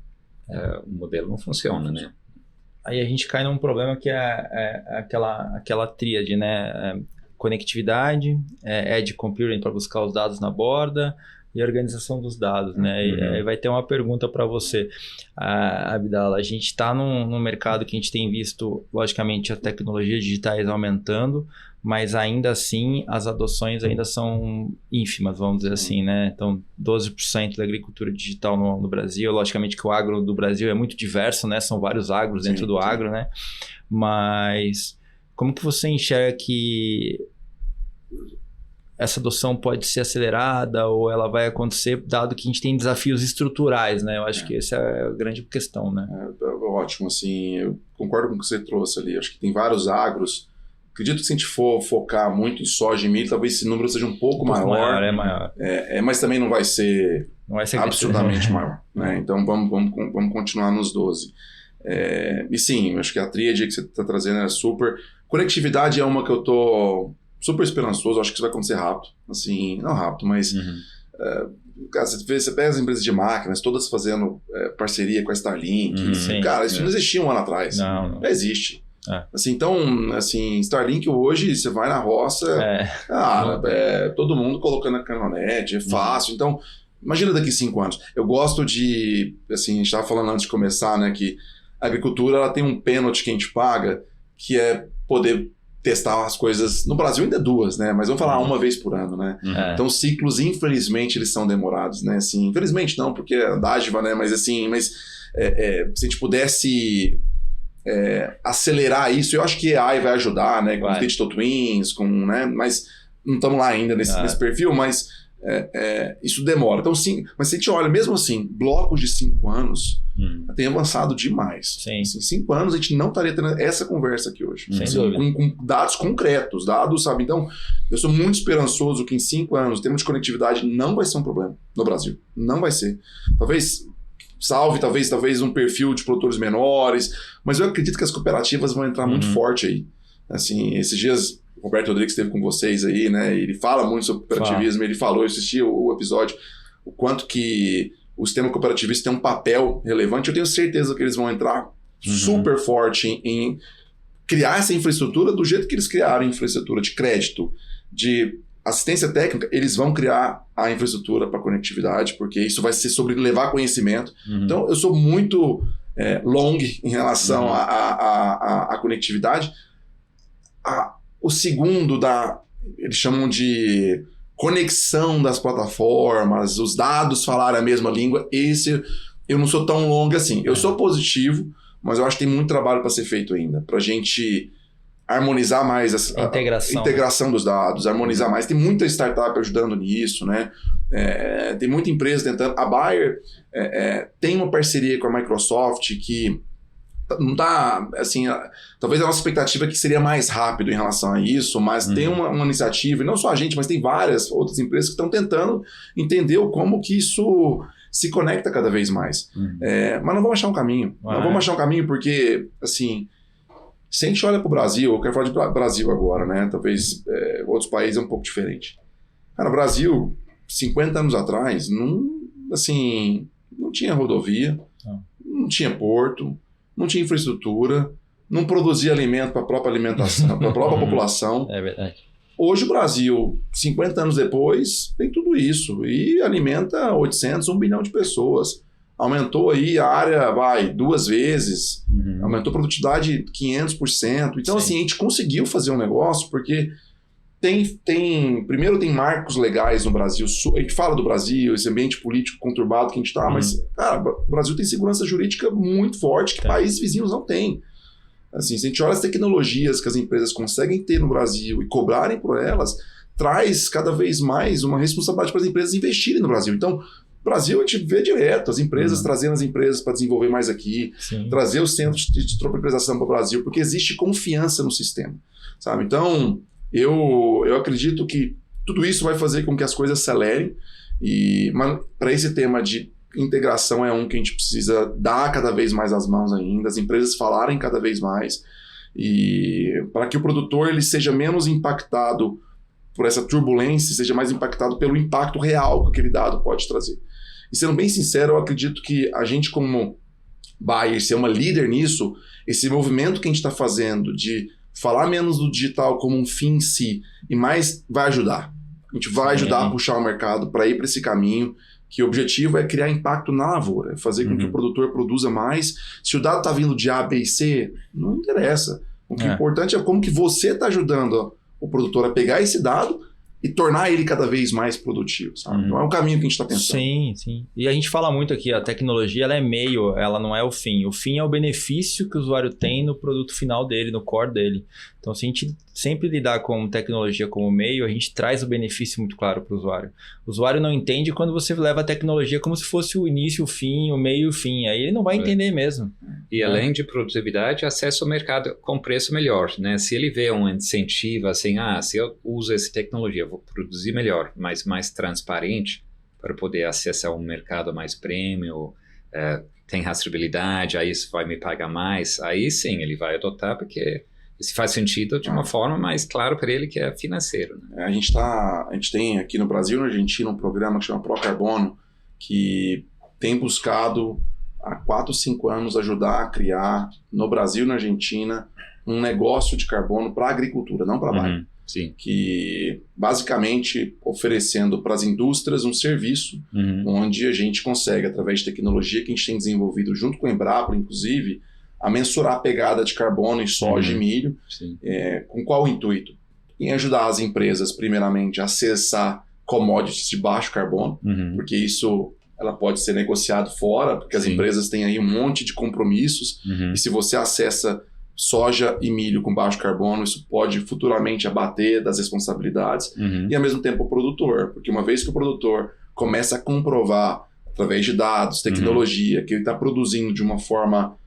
S2: o modelo não funciona, né?
S1: Aí a gente cai num problema que é aquela tríade, né? Conectividade, edge computing para buscar os dados na borda e organização dos dados, né? E aí vai ter uma pergunta para você, Abdala. A gente está num mercado que a gente tem visto, logicamente, as tecnologias digitais aumentando, mas ainda assim as adoções ainda são ínfimas, vamos dizer assim, né? Então, 12% da agricultura digital no Brasil. Logicamente que o agro do Brasil é muito diverso, né? São vários agros dentro do agro, né? Mas como que você enxerga que essa adoção pode ser acelerada ou ela vai acontecer, dado que a gente tem desafios estruturais, né? Eu acho que essa é a grande questão, né?
S3: Ótimo, assim, eu concordo com o que você trouxe ali. Acho que tem vários agros. Acredito que se a gente for focar muito em soja e milho, talvez esse número seja um pouco maior.
S1: É maior.
S3: Mas também não vai ser absurdamente maior, né? Então vamos continuar nos 12. E sim, acho que a tríade que você está trazendo é super. Conectividade é uma que eu tô super esperançoso, acho que isso vai acontecer rápido. Assim, não rápido, mas você pega as empresas de máquinas, todas fazendo parceria com a Starlink.
S1: Sim,
S3: cara, isso não existia um ano atrás.
S1: Não.
S3: Já existe. Assim, então, assim, Starlink hoje, você vai na roça, todo mundo colocando a caminhonete, é fácil. Então, imagina daqui 5 anos. Eu gosto de, assim, a gente estava falando antes de começar, né, que a agricultura ela tem um pênalti que a gente paga, que é poder testar as coisas, no Brasil ainda 2, né, mas vamos falar uma vez por ano, né. Então, os ciclos, infelizmente, eles são demorados, né, assim, infelizmente não, porque é dádiva, né, mas assim, se a gente pudesse acelerar isso, eu acho que AI vai ajudar, né, com os digital twins, né, mas não estamos lá ainda nesse perfil, mas isso demora. Então, sim, mas se a gente olha, mesmo assim, blocos de 5 anos tem avançado demais.
S1: Sim.
S3: Assim, 5 anos a gente não estaria tendo essa conversa aqui hoje.
S1: Sem dúvida.
S3: Com dados concretos, sabe? Então, eu sou muito esperançoso que em 5 anos, o termo de conectividade não vai ser um problema no Brasil. Não vai ser. Talvez um perfil de produtores menores, mas eu acredito que as cooperativas vão entrar muito forte aí. Assim, esses dias o Roberto Rodrigues esteve com vocês aí, né? Ele fala muito sobre cooperativismo, ele falou, eu assisti o episódio, o quanto que o sistema cooperativista tem um papel relevante. Eu tenho certeza que eles vão entrar super forte em criar essa infraestrutura do jeito que eles criaram a infraestrutura de crédito, de assistência técnica, eles vão criar a infraestrutura para conectividade, porque isso vai ser sobre levar conhecimento. Então, eu sou muito long em relação à conectividade. O segundo eles chamam de conexão das plataformas, os dados falarem a mesma língua, esse eu não sou tão long assim. Eu sou positivo, mas eu acho que tem muito trabalho para ser feito ainda, para a gente harmonizar mais a integração dos dados, harmonizar mais. Tem muita startup ajudando nisso, né? Tem muita empresa tentando. A Bayer tem uma parceria com a Microsoft que não está, assim, talvez a nossa expectativa é que seria mais rápido em relação a isso, mas tem uma iniciativa, e não só a gente, mas tem várias outras empresas que estão tentando entender como que isso se conecta cada vez mais. Mas não vamos achar um caminho. Não vamos achar um caminho porque, assim, se a gente olha para o Brasil, eu quero falar de Brasil agora, né? Talvez outros países é um pouco diferente. Cara, o Brasil, 50 anos atrás, não tinha rodovia, não tinha porto, não tinha infraestrutura, não produzia alimento para a própria alimentação, para a própria população. É verdade. Hoje o Brasil, 50 anos depois, tem tudo isso e alimenta 800, 1 bilhão de pessoas. Aumentou aí a área, 2 vezes, aumentou a produtividade 500%. Então, assim, a gente conseguiu fazer um negócio porque primeiro tem marcos legais no Brasil, a gente fala do Brasil, esse ambiente político conturbado que a gente tá, mas, cara, o Brasil tem segurança jurídica muito forte que países vizinhos não têm. Assim, se a gente olha as tecnologias que as empresas conseguem ter no Brasil e cobrarem por elas, traz cada vez mais uma responsabilidade para as empresas investirem no Brasil. Então, Brasil a gente vê direto, as empresas trazendo as empresas para desenvolver mais aqui, trazer os centros de tropicalização para o Brasil, porque existe confiança no sistema, sabe? Então, eu acredito que tudo isso vai fazer com que as coisas acelerem, mas para esse tema de integração é um que a gente precisa dar cada vez mais as mãos ainda, as empresas falarem cada vez mais, e para que o produtor ele seja menos impactado por essa turbulência, seja mais impactado pelo impacto real que aquele dado pode trazer. E sendo bem sincero, eu acredito que a gente como Bayer ser uma líder nisso, esse movimento que a gente está fazendo de falar menos do digital como um fim em si, e mais vai ajudar. A gente vai ajudar a puxar o mercado para ir para esse caminho, que o objetivo é criar impacto na lavoura, é fazer com que o produtor produza mais. Se o dado está vindo de A, B e C, não interessa. O que é importante é como que você está ajudando o produtor a pegar esse dado e tornar ele cada vez mais produtivo, sabe? Então é o caminho que a gente está pensando.
S1: Sim. E a gente fala muito aqui, a tecnologia ela é meio, ela não é o fim. O fim é o benefício que o usuário tem no produto final dele, no core dele. Então, se a gente sempre lidar com tecnologia como meio, a gente traz o benefício muito claro para o usuário. O usuário não entende quando você leva a tecnologia como se fosse o início, o fim, o meio e o fim. Aí ele não vai entender mesmo.
S2: E além de produtividade, acesso ao mercado com preço melhor, né? Se ele vê um incentivo assim, se eu uso essa tecnologia, eu vou produzir melhor, mas mais transparente para poder acessar um mercado mais premium, tem rastreabilidade, aí isso vai me pagar mais, aí sim ele vai adotar porque isso faz sentido de uma forma mais clara para ele que é financeiro. Né?
S3: A gente tem aqui no Brasil e na Argentina um programa que chama Procarbono, que tem buscado há 4, 5 anos ajudar a criar no Brasil e na Argentina um negócio de carbono para a agricultura, não para a Bayer.
S2: Sim.
S3: Que basicamente oferecendo para as indústrias um serviço onde a gente consegue, através de tecnologia que a gente tem desenvolvido junto com a Embrapa, inclusive, a mensurar a pegada de carbono em soja e milho. Com qual intuito? Em ajudar as empresas, primeiramente, a acessar commodities de baixo carbono, porque isso ela pode ser negociado fora, porque as empresas têm aí um monte de compromissos, e se você acessa soja e milho com baixo carbono, isso pode futuramente abater das responsabilidades, e ao mesmo tempo o produtor, porque uma vez que o produtor começa a comprovar, através de dados, tecnologia, que ele está produzindo de uma forma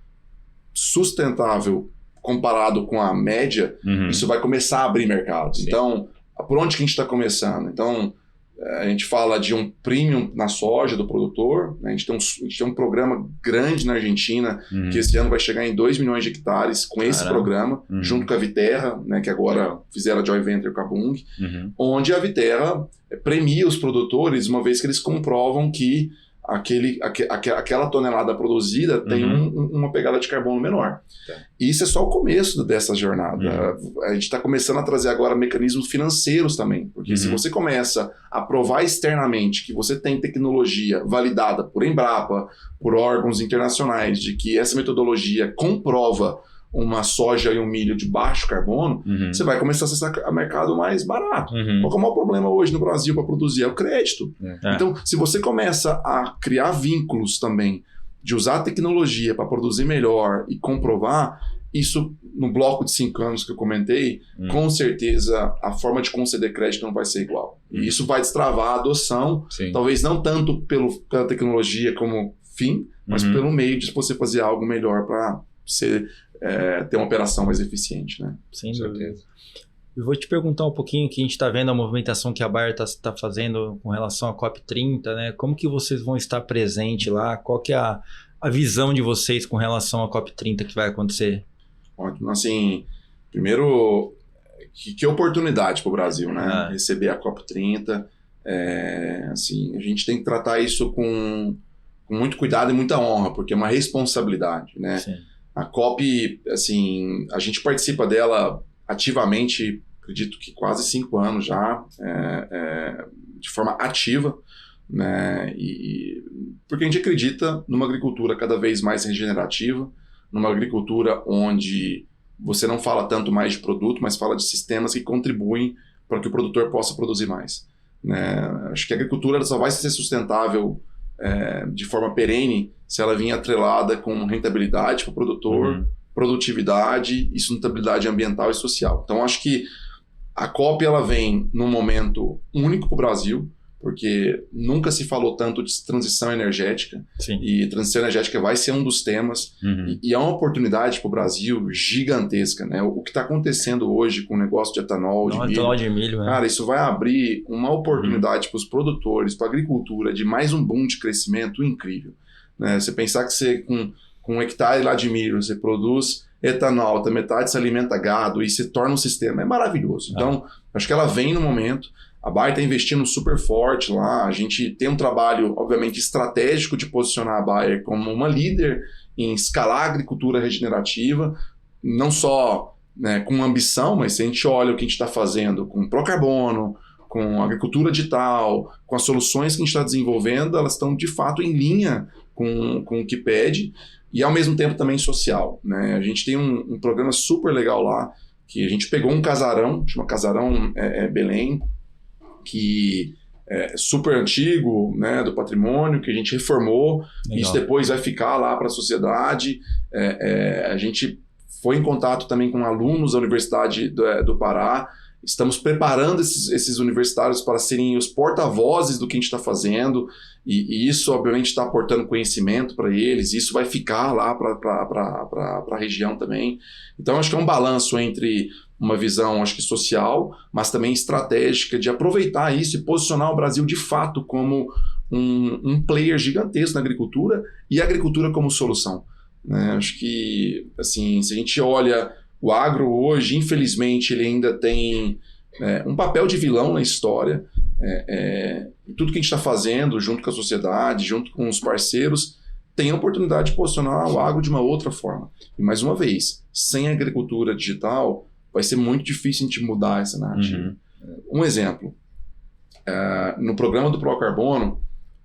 S3: sustentável comparado com a média, isso vai começar a abrir mercados. Então, por onde que a gente está começando? Então, a gente fala de um premium na soja do produtor, né? A gente tem um programa grande na Argentina, que esse ano vai chegar em 2 milhões de hectares com esse programa, junto com a Viterra, né? Que agora fizeram a joint venture com a Bunge, onde a Viterra premia os produtores uma vez que eles comprovam que aquela tonelada produzida tem uma pegada de carbono menor. E isso é só o começo dessa jornada. A gente está começando a trazer agora mecanismos financeiros também, porque se você começa a provar externamente que você tem tecnologia validada por Embrapa, por órgãos internacionais, de que essa metodologia comprova uma soja e um milho de baixo carbono, você vai começar a acessar mercado mais barato. Qual que é o maior problema hoje no Brasil para produzir? É o crédito. Então, se você começa a criar vínculos também, de usar a tecnologia para produzir melhor e comprovar, isso no bloco de 5 anos que eu comentei, com certeza a forma de conceder crédito não vai ser igual. E isso vai destravar a adoção, talvez não tanto pela tecnologia como fim, mas pelo meio de você fazer algo melhor para você ter uma operação mais eficiente, né?
S1: Sem certeza. Eu vou te perguntar um pouquinho, que a gente está vendo a movimentação que a Bayer está fazendo com relação à COP30, né? Como que vocês vão estar presentes lá? Qual que é a visão de vocês com relação à COP30 que vai acontecer?
S3: Ótimo. Assim, primeiro, que oportunidade para o Brasil, né? Receber a COP30. Assim, a gente tem que tratar isso com muito cuidado e muita honra, porque é uma responsabilidade, né?
S1: Sim.
S3: A COP, assim, a gente participa dela ativamente, acredito que quase 5 anos já, de forma ativa, né? Porque a gente acredita numa agricultura cada vez mais regenerativa, numa agricultura onde você não fala tanto mais de produto, mas fala de sistemas que contribuem para que o produtor possa produzir mais. Né? Acho que a agricultura só vai ser sustentável de forma perene se ela vir atrelada com rentabilidade para o produtor, produtividade e sustentabilidade ambiental e social. Então, acho que a COP ela vem num momento único para o Brasil, porque nunca se falou tanto de transição energética.
S1: Sim.
S3: E transição energética vai ser um dos temas, e é uma oportunidade para o Brasil gigantesca, né? O que está acontecendo hoje com o negócio de etanol,
S1: etanol de milho, né?
S3: Cara, isso vai abrir uma oportunidade para os produtores, para a agricultura, de mais um boom de crescimento incrível. Né? Você pensar que você, com um hectare lá de milho, você produz etanol, a metade se alimenta gado e se torna um sistema, é maravilhoso. Então, acho que ela vem no momento. A Bayer está investindo super forte lá, a gente tem um trabalho, obviamente, estratégico de posicionar a Bayer como uma líder em escalar a agricultura regenerativa, não só, né, com ambição, mas se a gente olha o que a gente está fazendo com procarbono, com agricultura digital, com as soluções que a gente está desenvolvendo, elas estão de fato em linha com o que pede e ao mesmo tempo também social. Né? A gente tem um programa super legal lá, que a gente pegou um casarão, chama Casarão Belém, que é super antigo, né, do patrimônio, que a gente reformou. Legal. Isso depois vai ficar lá para a sociedade. A gente foi em contato também com alunos da Universidade do Pará. Estamos preparando esses universitários para serem os porta-vozes do que a gente está fazendo, e isso obviamente está aportando conhecimento para eles. Isso vai ficar lá para a região também. Então acho que é um balanço entre uma visão, acho que social, mas também estratégica de aproveitar isso e posicionar o Brasil de fato como um player gigantesco na agricultura e a agricultura como solução. Né? Acho que, assim, se a gente olha o agro hoje, infelizmente, ele ainda tem um papel de vilão na história. Tudo que a gente está fazendo junto com a sociedade, junto com os parceiros, tem a oportunidade de posicionar o agro de uma outra forma. E mais uma vez, sem a agricultura digital, vai ser muito difícil a gente mudar essa narrativa. Um exemplo, no programa do Procarbono,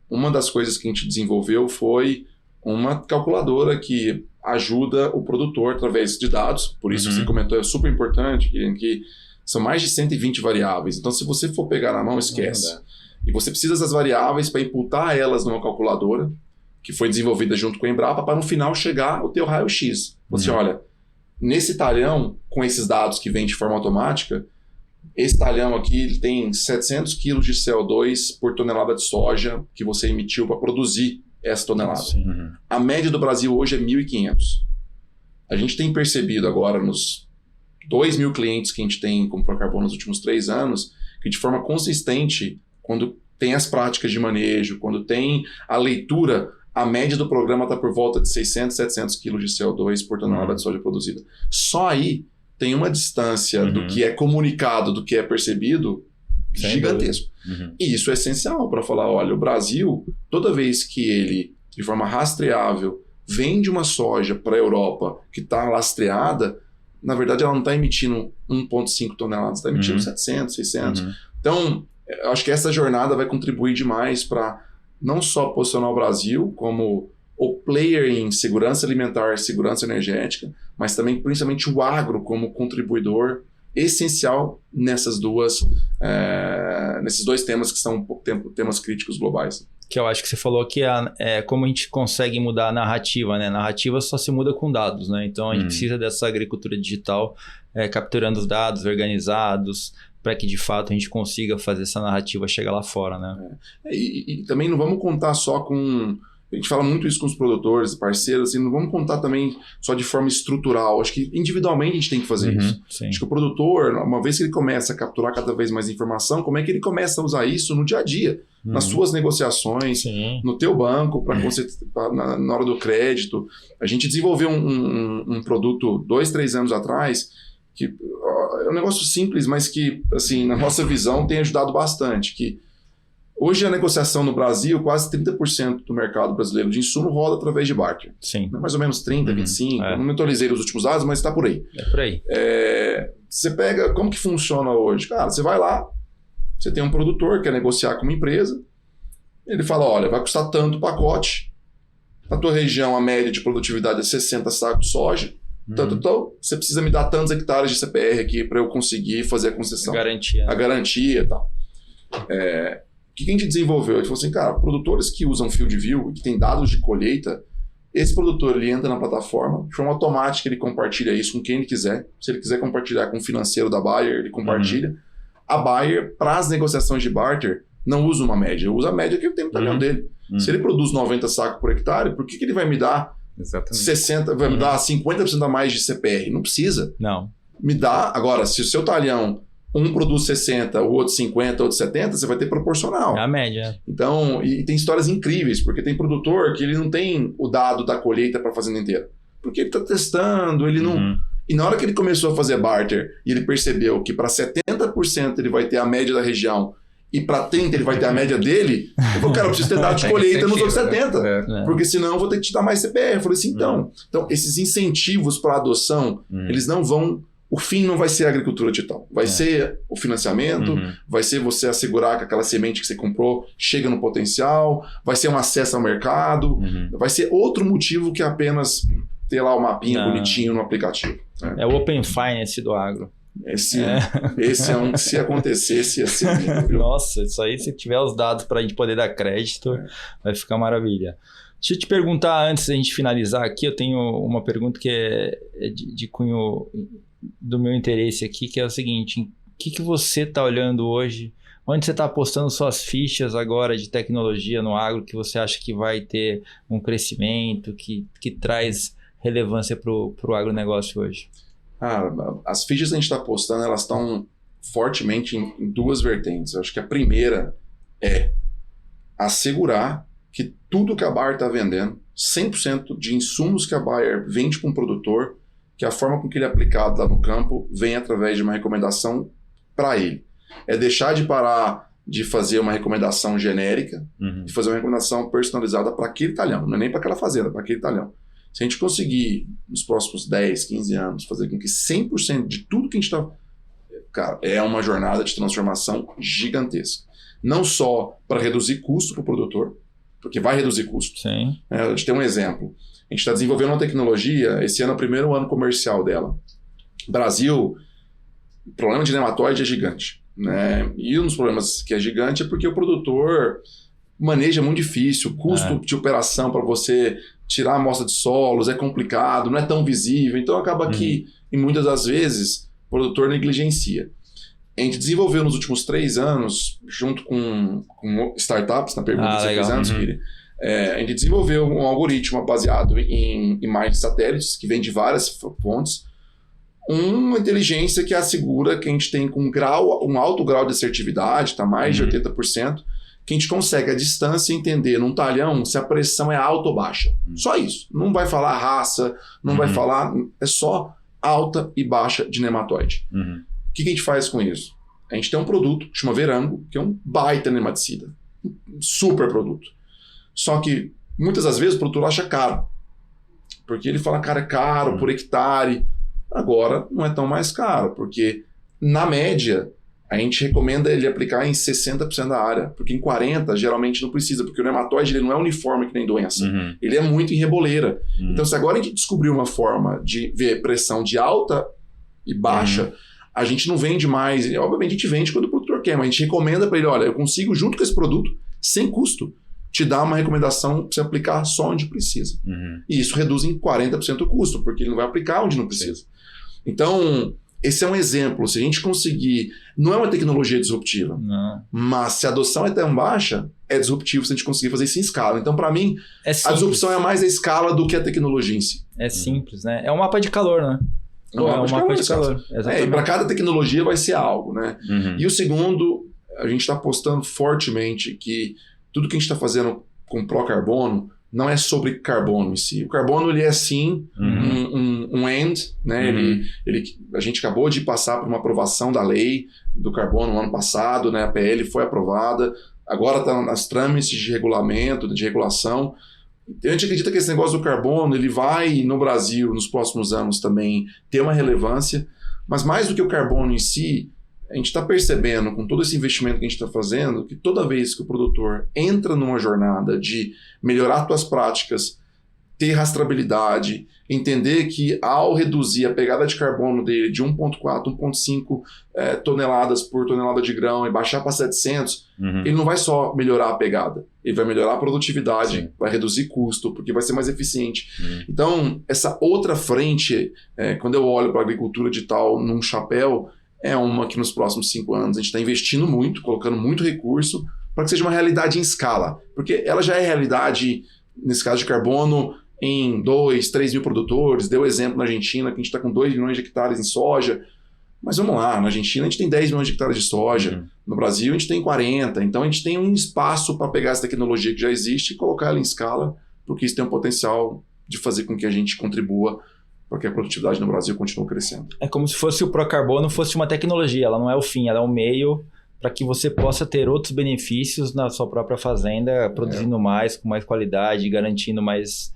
S3: uma das coisas que a gente desenvolveu foi uma calculadora que ajuda o produtor através de dados, por isso que você comentou, é super importante, que são mais de 120 variáveis. Então, se você for pegar na mão, esquece. E você precisa das variáveis para imputar elas numa calculadora, que foi desenvolvida junto com a Embrapa, para no final chegar o teu raio-x. Você olha, nesse talhão, com esses dados que vêm de forma automática, esse talhão aqui ele tem 700 kg de CO2 por tonelada de soja que você emitiu para produzir essa tonelada. A média do Brasil hoje é 1.500. A gente tem percebido agora nos 2.000 clientes que a gente tem com Procarbono nos últimos 3 anos, que de forma consistente, quando tem as práticas de manejo, quando tem a leitura, a média do programa está por volta de 600, 700 kg de CO2 por tonelada de soja produzida. Só aí tem uma distância do que é comunicado, do que é percebido, gigantesco. E isso é essencial para falar, olha, o Brasil, toda vez que ele, de forma rastreável, vende uma soja para a Europa que está lastreada, na verdade ela não está emitindo 1,5 toneladas, está emitindo 700, 600. Então, eu acho que essa jornada vai contribuir demais para não só posicionar o Brasil como o player em segurança alimentar, segurança energética, mas também, principalmente, o agro como contribuidor essencial nesses dois temas que são temas críticos globais.
S1: Que eu acho que você falou que como a gente consegue mudar a narrativa, né? A narrativa só se muda com dados, né? Então a gente precisa dessa agricultura digital capturando os dados organizados para que de fato a gente consiga fazer essa narrativa chegar lá fora, né?
S3: E também não vamos contar só com... A gente fala muito isso com os produtores, parceiros, assim, não vamos contar também só de forma estrutural. Acho que individualmente a gente tem que fazer isso.
S1: Sim.
S3: Acho que o produtor, uma vez que ele começa a capturar cada vez mais informação, como é que ele começa a usar isso no dia a dia? Nas suas negociações, no teu banco, para você na hora do crédito. A gente desenvolveu um produto 2, 3 anos atrás, que é um negócio simples, mas que, assim, na nossa visão tem ajudado bastante, que hoje a negociação no Brasil, quase 30% do mercado brasileiro de insumo roda através de barter.
S1: Sim.
S3: Mais ou menos 30%, 25%. Não me atualizei os últimos dados, mas está por aí.
S1: É por aí.
S3: Você pega... Como que funciona hoje? Cara, você vai lá, você tem um produtor que quer negociar com uma empresa, ele fala, olha, vai custar tanto o pacote, na tua região a média de produtividade é 60 sacos de soja, Então, você precisa me dar tantos hectares de CPR aqui para eu conseguir fazer a concessão. A garantia e tal. O que a gente desenvolveu? Ele falou assim, cara, produtores que usam Field View e que tem dados de colheita, esse produtor ele entra na plataforma, de forma automática ele compartilha isso com quem ele quiser. Se ele quiser compartilhar com o financeiro da Bayer, ele compartilha. A Bayer, para as negociações de barter, não usa uma média, usa a média que ele tem no talhão dele. Se ele produz 90 sacos por hectare, por que ele vai me dar 60, vai me dar 50% a mais de CPR? Não precisa.
S1: Não.
S3: Me dá. Agora, se o seu talhão, um produz 60, o outro 50, o outro 70, você vai ter proporcional.
S1: É a média.
S3: Então, e tem histórias incríveis, porque tem produtor que ele não tem o dado da colheita para a fazenda inteira. Porque ele está testando, ele não... E na hora que ele começou a fazer barter e ele percebeu que para 70% ele vai ter a média da região e para 30% ele vai ter a média dele, eu falei, cara, eu preciso ter dado de colheita nos outros 70%. Porque senão eu vou ter que te dar mais CPR. Eu falei assim, então esses incentivos para adoção, eles não vão... O fim não vai ser a agricultura digital. Vai ser o financiamento, vai ser você assegurar que aquela semente que você comprou chega no potencial, vai ser um acesso ao mercado, vai ser outro motivo que apenas ter lá o mapinha bonitinho no aplicativo.
S1: É o Open Finance do agro.
S3: Esse é um que, se acontecesse, ia ser lindo, viu?
S1: Nossa, isso aí, se tiver os dados para a gente poder dar crédito, vai ficar maravilha. Deixa eu te perguntar, antes da gente finalizar aqui, eu tenho uma pergunta que é de cunho do meu interesse aqui, que é o seguinte: o que você está olhando hoje? Onde você está apostando suas fichas agora de tecnologia no agro que você acha que vai ter um crescimento, que traz relevância para o agronegócio hoje?
S3: As fichas que a gente está apostando, elas estão fortemente em duas vertentes. Eu acho que a primeira é assegurar que tudo que a Bayer está vendendo, 100% de insumos que a Bayer vende para um produtor, que a forma com que ele é aplicado lá no campo vem através de uma recomendação para ele. É deixar de parar de fazer uma recomendação genérica e fazer uma recomendação personalizada para aquele talhão, não é nem para aquela fazenda, para aquele talhão. Se a gente conseguir, nos próximos 10, 15 anos, fazer com que 100% de tudo que a gente está... Cara, é uma jornada de transformação gigantesca. Não só para reduzir custo para o produtor, porque vai reduzir custo.
S1: Sim.
S3: A gente tem um exemplo. A gente está desenvolvendo uma tecnologia, esse ano é o primeiro ano comercial dela. Brasil, o problema de nematóide é gigante, né? E um dos problemas que é gigante é porque o produtor maneja muito difícil, o custo de operação para você tirar a amostra de solos é complicado, não é tão visível, então acaba que, e muitas das vezes, o produtor negligencia. A gente desenvolveu nos últimos 3 anos, junto com startups, na pergunta que você fez antes, Kiri, a gente desenvolveu um algoritmo baseado em imagens de satélites, que vem de várias fontes, uma inteligência que assegura que a gente tem com um alto grau de assertividade, está mais de 80%, que a gente consegue à distância entender num talhão se a pressão é alta ou baixa. Só isso. Não vai falar raça, não vai falar... É só alta e baixa de nematóide. O que a gente faz com isso? A gente tem um produto que chama Verango, que é um baita nematicida. Um super produto. Só que muitas das vezes o produtor acha caro. Porque ele fala, cara, é caro por hectare. Agora não é tão mais caro, porque na média a gente recomenda ele aplicar em 60% da área, porque em 40% geralmente não precisa, porque o nematóide ele não é uniforme que nem doença. Ele é muito em reboleira. Então se agora a gente descobrir uma forma de ver pressão de alta e baixa, a gente não vende mais. Obviamente a gente vende quando o produtor quer, mas a gente recomenda para ele, olha, eu consigo junto com esse produto, sem custo, te dar uma recomendação para você aplicar só onde precisa. E isso reduz em 40% o custo, porque ele não vai aplicar onde não precisa. Então, esse é um exemplo. Se a gente conseguir... Não é uma tecnologia disruptiva, mas se a adoção é tão baixa, é disruptivo se a gente conseguir fazer isso em escala. Então, para mim, a disrupção é mais a escala do que a tecnologia em si.
S1: É simples, né? É um mapa de calor, né? É um mapa de calor.
S3: E para cada tecnologia vai ser algo, né? E o segundo, a gente está apostando fortemente que tudo que a gente está fazendo com pró-carbono não é sobre carbono em si. O carbono, ele é sim um end, né? A gente acabou de passar por uma aprovação da lei do carbono no ano passado, né? A PL foi aprovada, agora está nas trâmites de regulamento, de regulação. A gente acredita que esse negócio do carbono, ele vai, no Brasil, nos próximos anos também, ter uma relevância, mas mais do que o carbono em si, a gente está percebendo, com todo esse investimento que a gente está fazendo, que toda vez que o produtor entra numa jornada de melhorar suas práticas, ter rastreabilidade, entender que ao reduzir a pegada de carbono dele de 1,4, 1,5 toneladas por tonelada de grão e baixar para 700, ele não vai só melhorar a pegada, ele vai melhorar a produtividade,
S2: Sim.
S3: vai reduzir custo, porque vai ser mais eficiente. Então, essa outra frente, quando eu olho para a agricultura digital num chapéu, é uma que nos próximos 5 anos a gente está investindo muito, colocando muito recurso, para que seja uma realidade em escala. Porque ela já é realidade, nesse caso de carbono, em 2, 3 mil produtores. Deu exemplo na Argentina, que a gente está com 2 milhões de hectares em soja. Mas vamos lá, na Argentina a gente tem 10 milhões de hectares de soja. No Brasil a gente tem 40. Então a gente tem um espaço para pegar essa tecnologia que já existe e colocar ela em escala, porque isso tem um potencial de fazer com que a gente contribua para que a produtividade no Brasil continue crescendo.
S1: É como se fosse o Procarbono fosse uma tecnologia, ela não é o fim, ela é um meio para que você possa ter outros benefícios na sua própria fazenda, produzindo mais, com mais qualidade, garantindo mais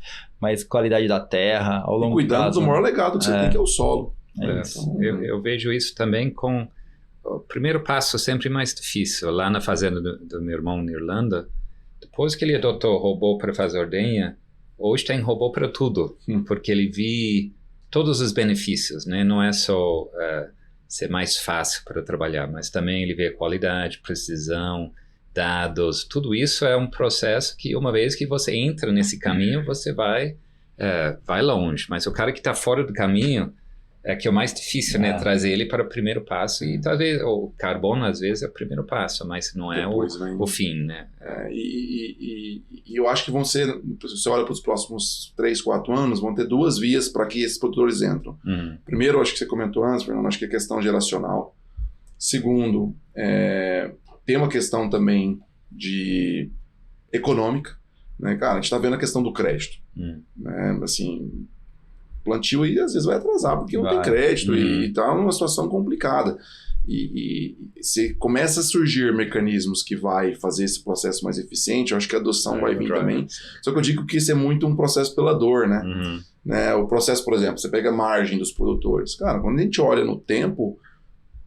S1: qualidade da terra ao longo
S3: prazo. Cuidando do maior legado que você tem, que é o solo.
S2: Então, eu vejo isso também com o primeiro passo sempre mais difícil. Lá na fazenda do meu irmão na Irlanda, depois que ele adotou robô para fazer ordenha, hoje tem robô para tudo, porque ele viu todos os benefícios, né? Não é só ser mais fácil para trabalhar, mas também ele vê qualidade, precisão, dados, tudo isso é um processo que uma vez que você entra nesse caminho, você vai longe, mas o cara que está fora do caminho é que é o mais difícil, né? Trazer ele para o primeiro passo, e talvez o carbono às vezes é o primeiro passo, mas não é o fim, né?
S3: E eu acho que vão ser, se você olha para os próximos 3, 4 anos, vão ter 2 vias para que esses produtores entram. Primeiro, acho que você comentou antes, Fernando, acho que é questão geracional. Segundo, tem uma questão também de econômica, né? Cara, a gente está vendo a questão do crédito, né? Assim, plantio aí às vezes vai atrasar porque não tem crédito e tá numa situação complicada. E se começa a surgir mecanismos que vai fazer esse processo mais eficiente, eu acho que a adoção vai vir também. Só que eu digo que isso é muito um processo pela dor, né? O processo, por exemplo, você pega a margem dos produtores. Cara, quando a gente olha no tempo,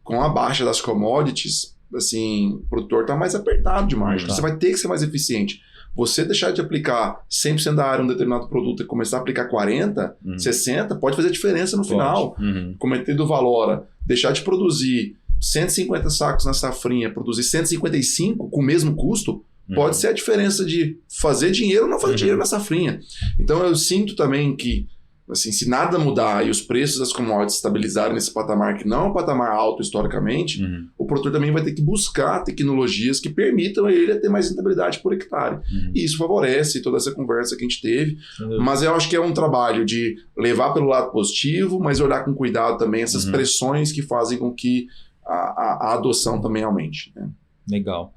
S3: com a baixa das commodities, assim, o produtor está mais apertado de margem. Você vai ter que ser mais eficiente. Você deixar de aplicar 100% da área um determinado produto e começar a aplicar 40%, 60%, pode fazer diferença no final. Comitê do Valora, deixar de produzir 150 sacos na safrinha, produzir 155 com o mesmo custo, pode ser a diferença de fazer dinheiro ou não fazer dinheiro na safrinha. Então eu sinto também que, assim, se nada mudar e os preços das commodities estabilizarem nesse patamar que não é um patamar alto historicamente, o produtor também vai ter que buscar tecnologias que permitam ele ter mais rentabilidade por hectare. E isso favorece toda essa conversa que a gente teve. Mas eu acho que é um trabalho de levar pelo lado positivo, mas olhar com cuidado também essas pressões que fazem com que a adoção também aumente, né?
S1: Legal.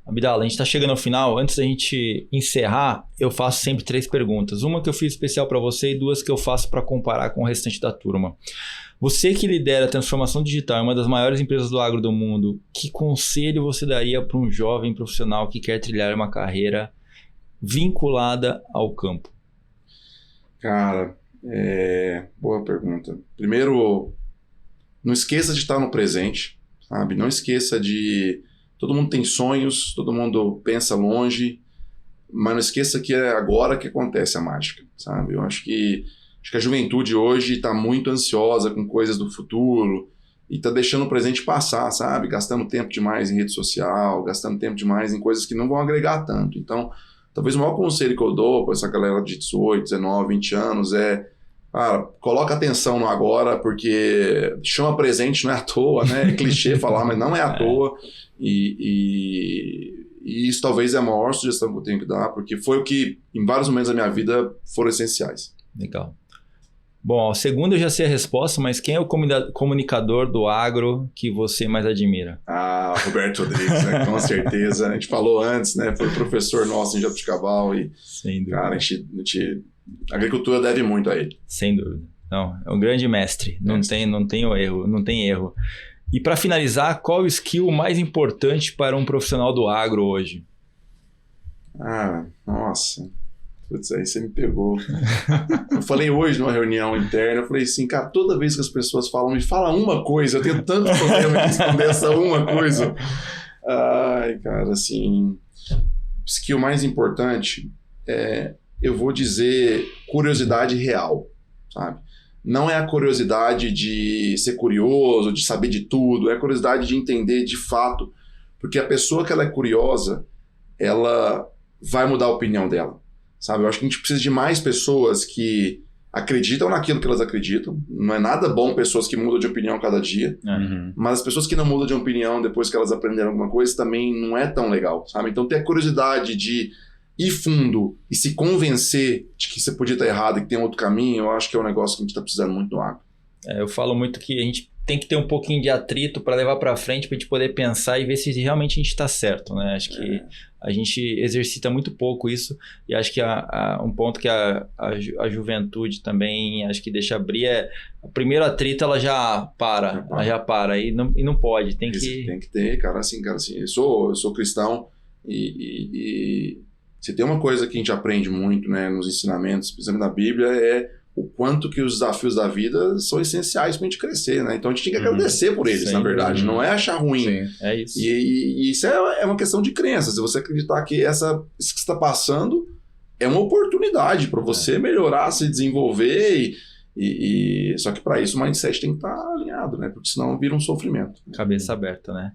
S1: Abdala, a gente está chegando ao final. Antes da gente encerrar, eu faço sempre 3 perguntas. Uma que eu fiz especial para você e 2 que eu faço para comparar com o restante da turma. Você que lidera a transformação digital em uma das maiores empresas do agro do mundo, que conselho você daria para um jovem profissional que quer trilhar uma carreira vinculada ao campo?
S3: Cara, boa pergunta. Primeiro, não esqueça de estar no presente, sabe? Não esqueça de... Todo mundo tem sonhos, todo mundo pensa longe, mas não esqueça que é agora que acontece a mágica, sabe? Eu acho que a juventude hoje está muito ansiosa com coisas do futuro e está deixando o presente passar, sabe? Gastando tempo demais em rede social, gastando tempo demais em coisas que não vão agregar tanto. Então, talvez o maior conselho que eu dou para essa galera de 18, 19, 20 anos é: coloca atenção no agora, porque chama presente não é à toa, né? É clichê falar, mas não é à toa. E isso talvez é a maior sugestão que eu tenho que dar, porque foi o que, em vários momentos da minha vida, foram essenciais.
S1: Legal. Bom, a segunda eu já sei a resposta, mas quem é o comunicador do agro que você mais admira?
S3: Roberto Rodrigues, né? Com certeza. A gente falou antes, né? Foi professor nosso em Jabuticabal e,
S1: sem dúvida.
S3: Cara, a agricultura deve muito a ele.
S1: Sem dúvida. Não, é um grande mestre. Não tem erro. E para finalizar, qual o skill mais importante para um profissional do agro hoje?
S3: Nossa. Putz, aí você me pegou. Eu falei hoje numa reunião interna, eu falei assim, cara, toda vez que as pessoas falam, me fala uma coisa, eu tenho tanto problema em responder essa uma coisa. Cara, assim, o skill mais importante é eu vou dizer, curiosidade real, sabe? Não é a curiosidade de ser curioso, de saber de tudo, é a curiosidade de entender de fato, porque a pessoa que ela é curiosa, ela vai mudar a opinião dela, sabe? Eu acho que a gente precisa de mais pessoas que acreditam naquilo que elas acreditam. Não é nada bom pessoas que mudam de opinião cada dia, mas as pessoas que não mudam de opinião depois que elas aprenderam alguma coisa também não é tão legal, sabe? Então ter a curiosidade de ir fundo e se convencer de que você podia estar errado e que tem outro caminho, eu acho que é um negócio que a gente está precisando muito no agro.
S1: Eu falo muito que a gente tem que ter um pouquinho de atrito para levar para frente, para a gente poder pensar e ver se realmente a gente está certo, né? Acho que a gente exercita muito pouco isso, e acho que um ponto que a juventude também acho que deixa abrir é o primeiro atrito, ela já para e não pode, tem que
S3: ter, cara, assim, eu sou cristão e se tem uma coisa que a gente aprende muito, né, nos ensinamentos, principalmente da Bíblia, é o quanto que os desafios da vida são essenciais para a gente crescer, né? Então a gente tem que agradecer por eles, na verdade, não é achar ruim.
S2: Sim,
S1: é isso.
S3: E isso é uma questão de crença. Se você acreditar que isso que você está passando é uma oportunidade para você melhorar, se desenvolver só que para isso o mindset tem que estar alinhado, né? Porque senão vira um sofrimento.
S1: Cabeça aberta, né?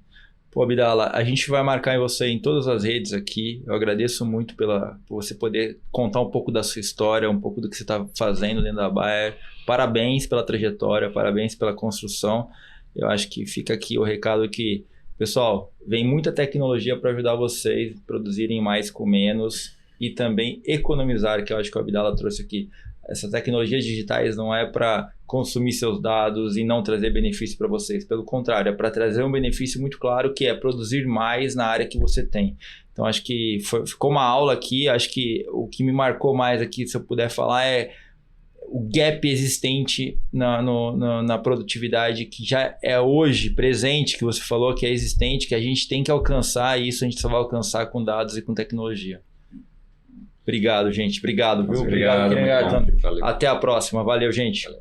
S1: Pô, Abdala, a gente vai marcar em você em todas as redes aqui. Eu agradeço muito por você poder contar um pouco da sua história, um pouco do que você está fazendo dentro da Bayer. Parabéns pela trajetória, parabéns pela construção. Eu acho que fica aqui o recado que, pessoal, vem muita tecnologia para ajudar vocês a produzirem mais com menos e também economizar, que eu acho que o Abdala trouxe aqui. Essas tecnologias digitais não é para consumir seus dados e não trazer benefício para vocês. Pelo contrário, é para trazer um benefício muito claro, que é produzir mais na área que você tem. Então, acho que ficou uma aula aqui. Acho que o que me marcou mais aqui, se eu puder falar, é o gap existente na produtividade, que já é hoje presente, que você falou que é existente, que a gente tem que alcançar, e isso a gente só vai alcançar com dados e com tecnologia. Obrigado, gente. Obrigado, viu?
S2: Obrigado.
S1: Até a próxima. Valeu, gente.
S2: Valeu.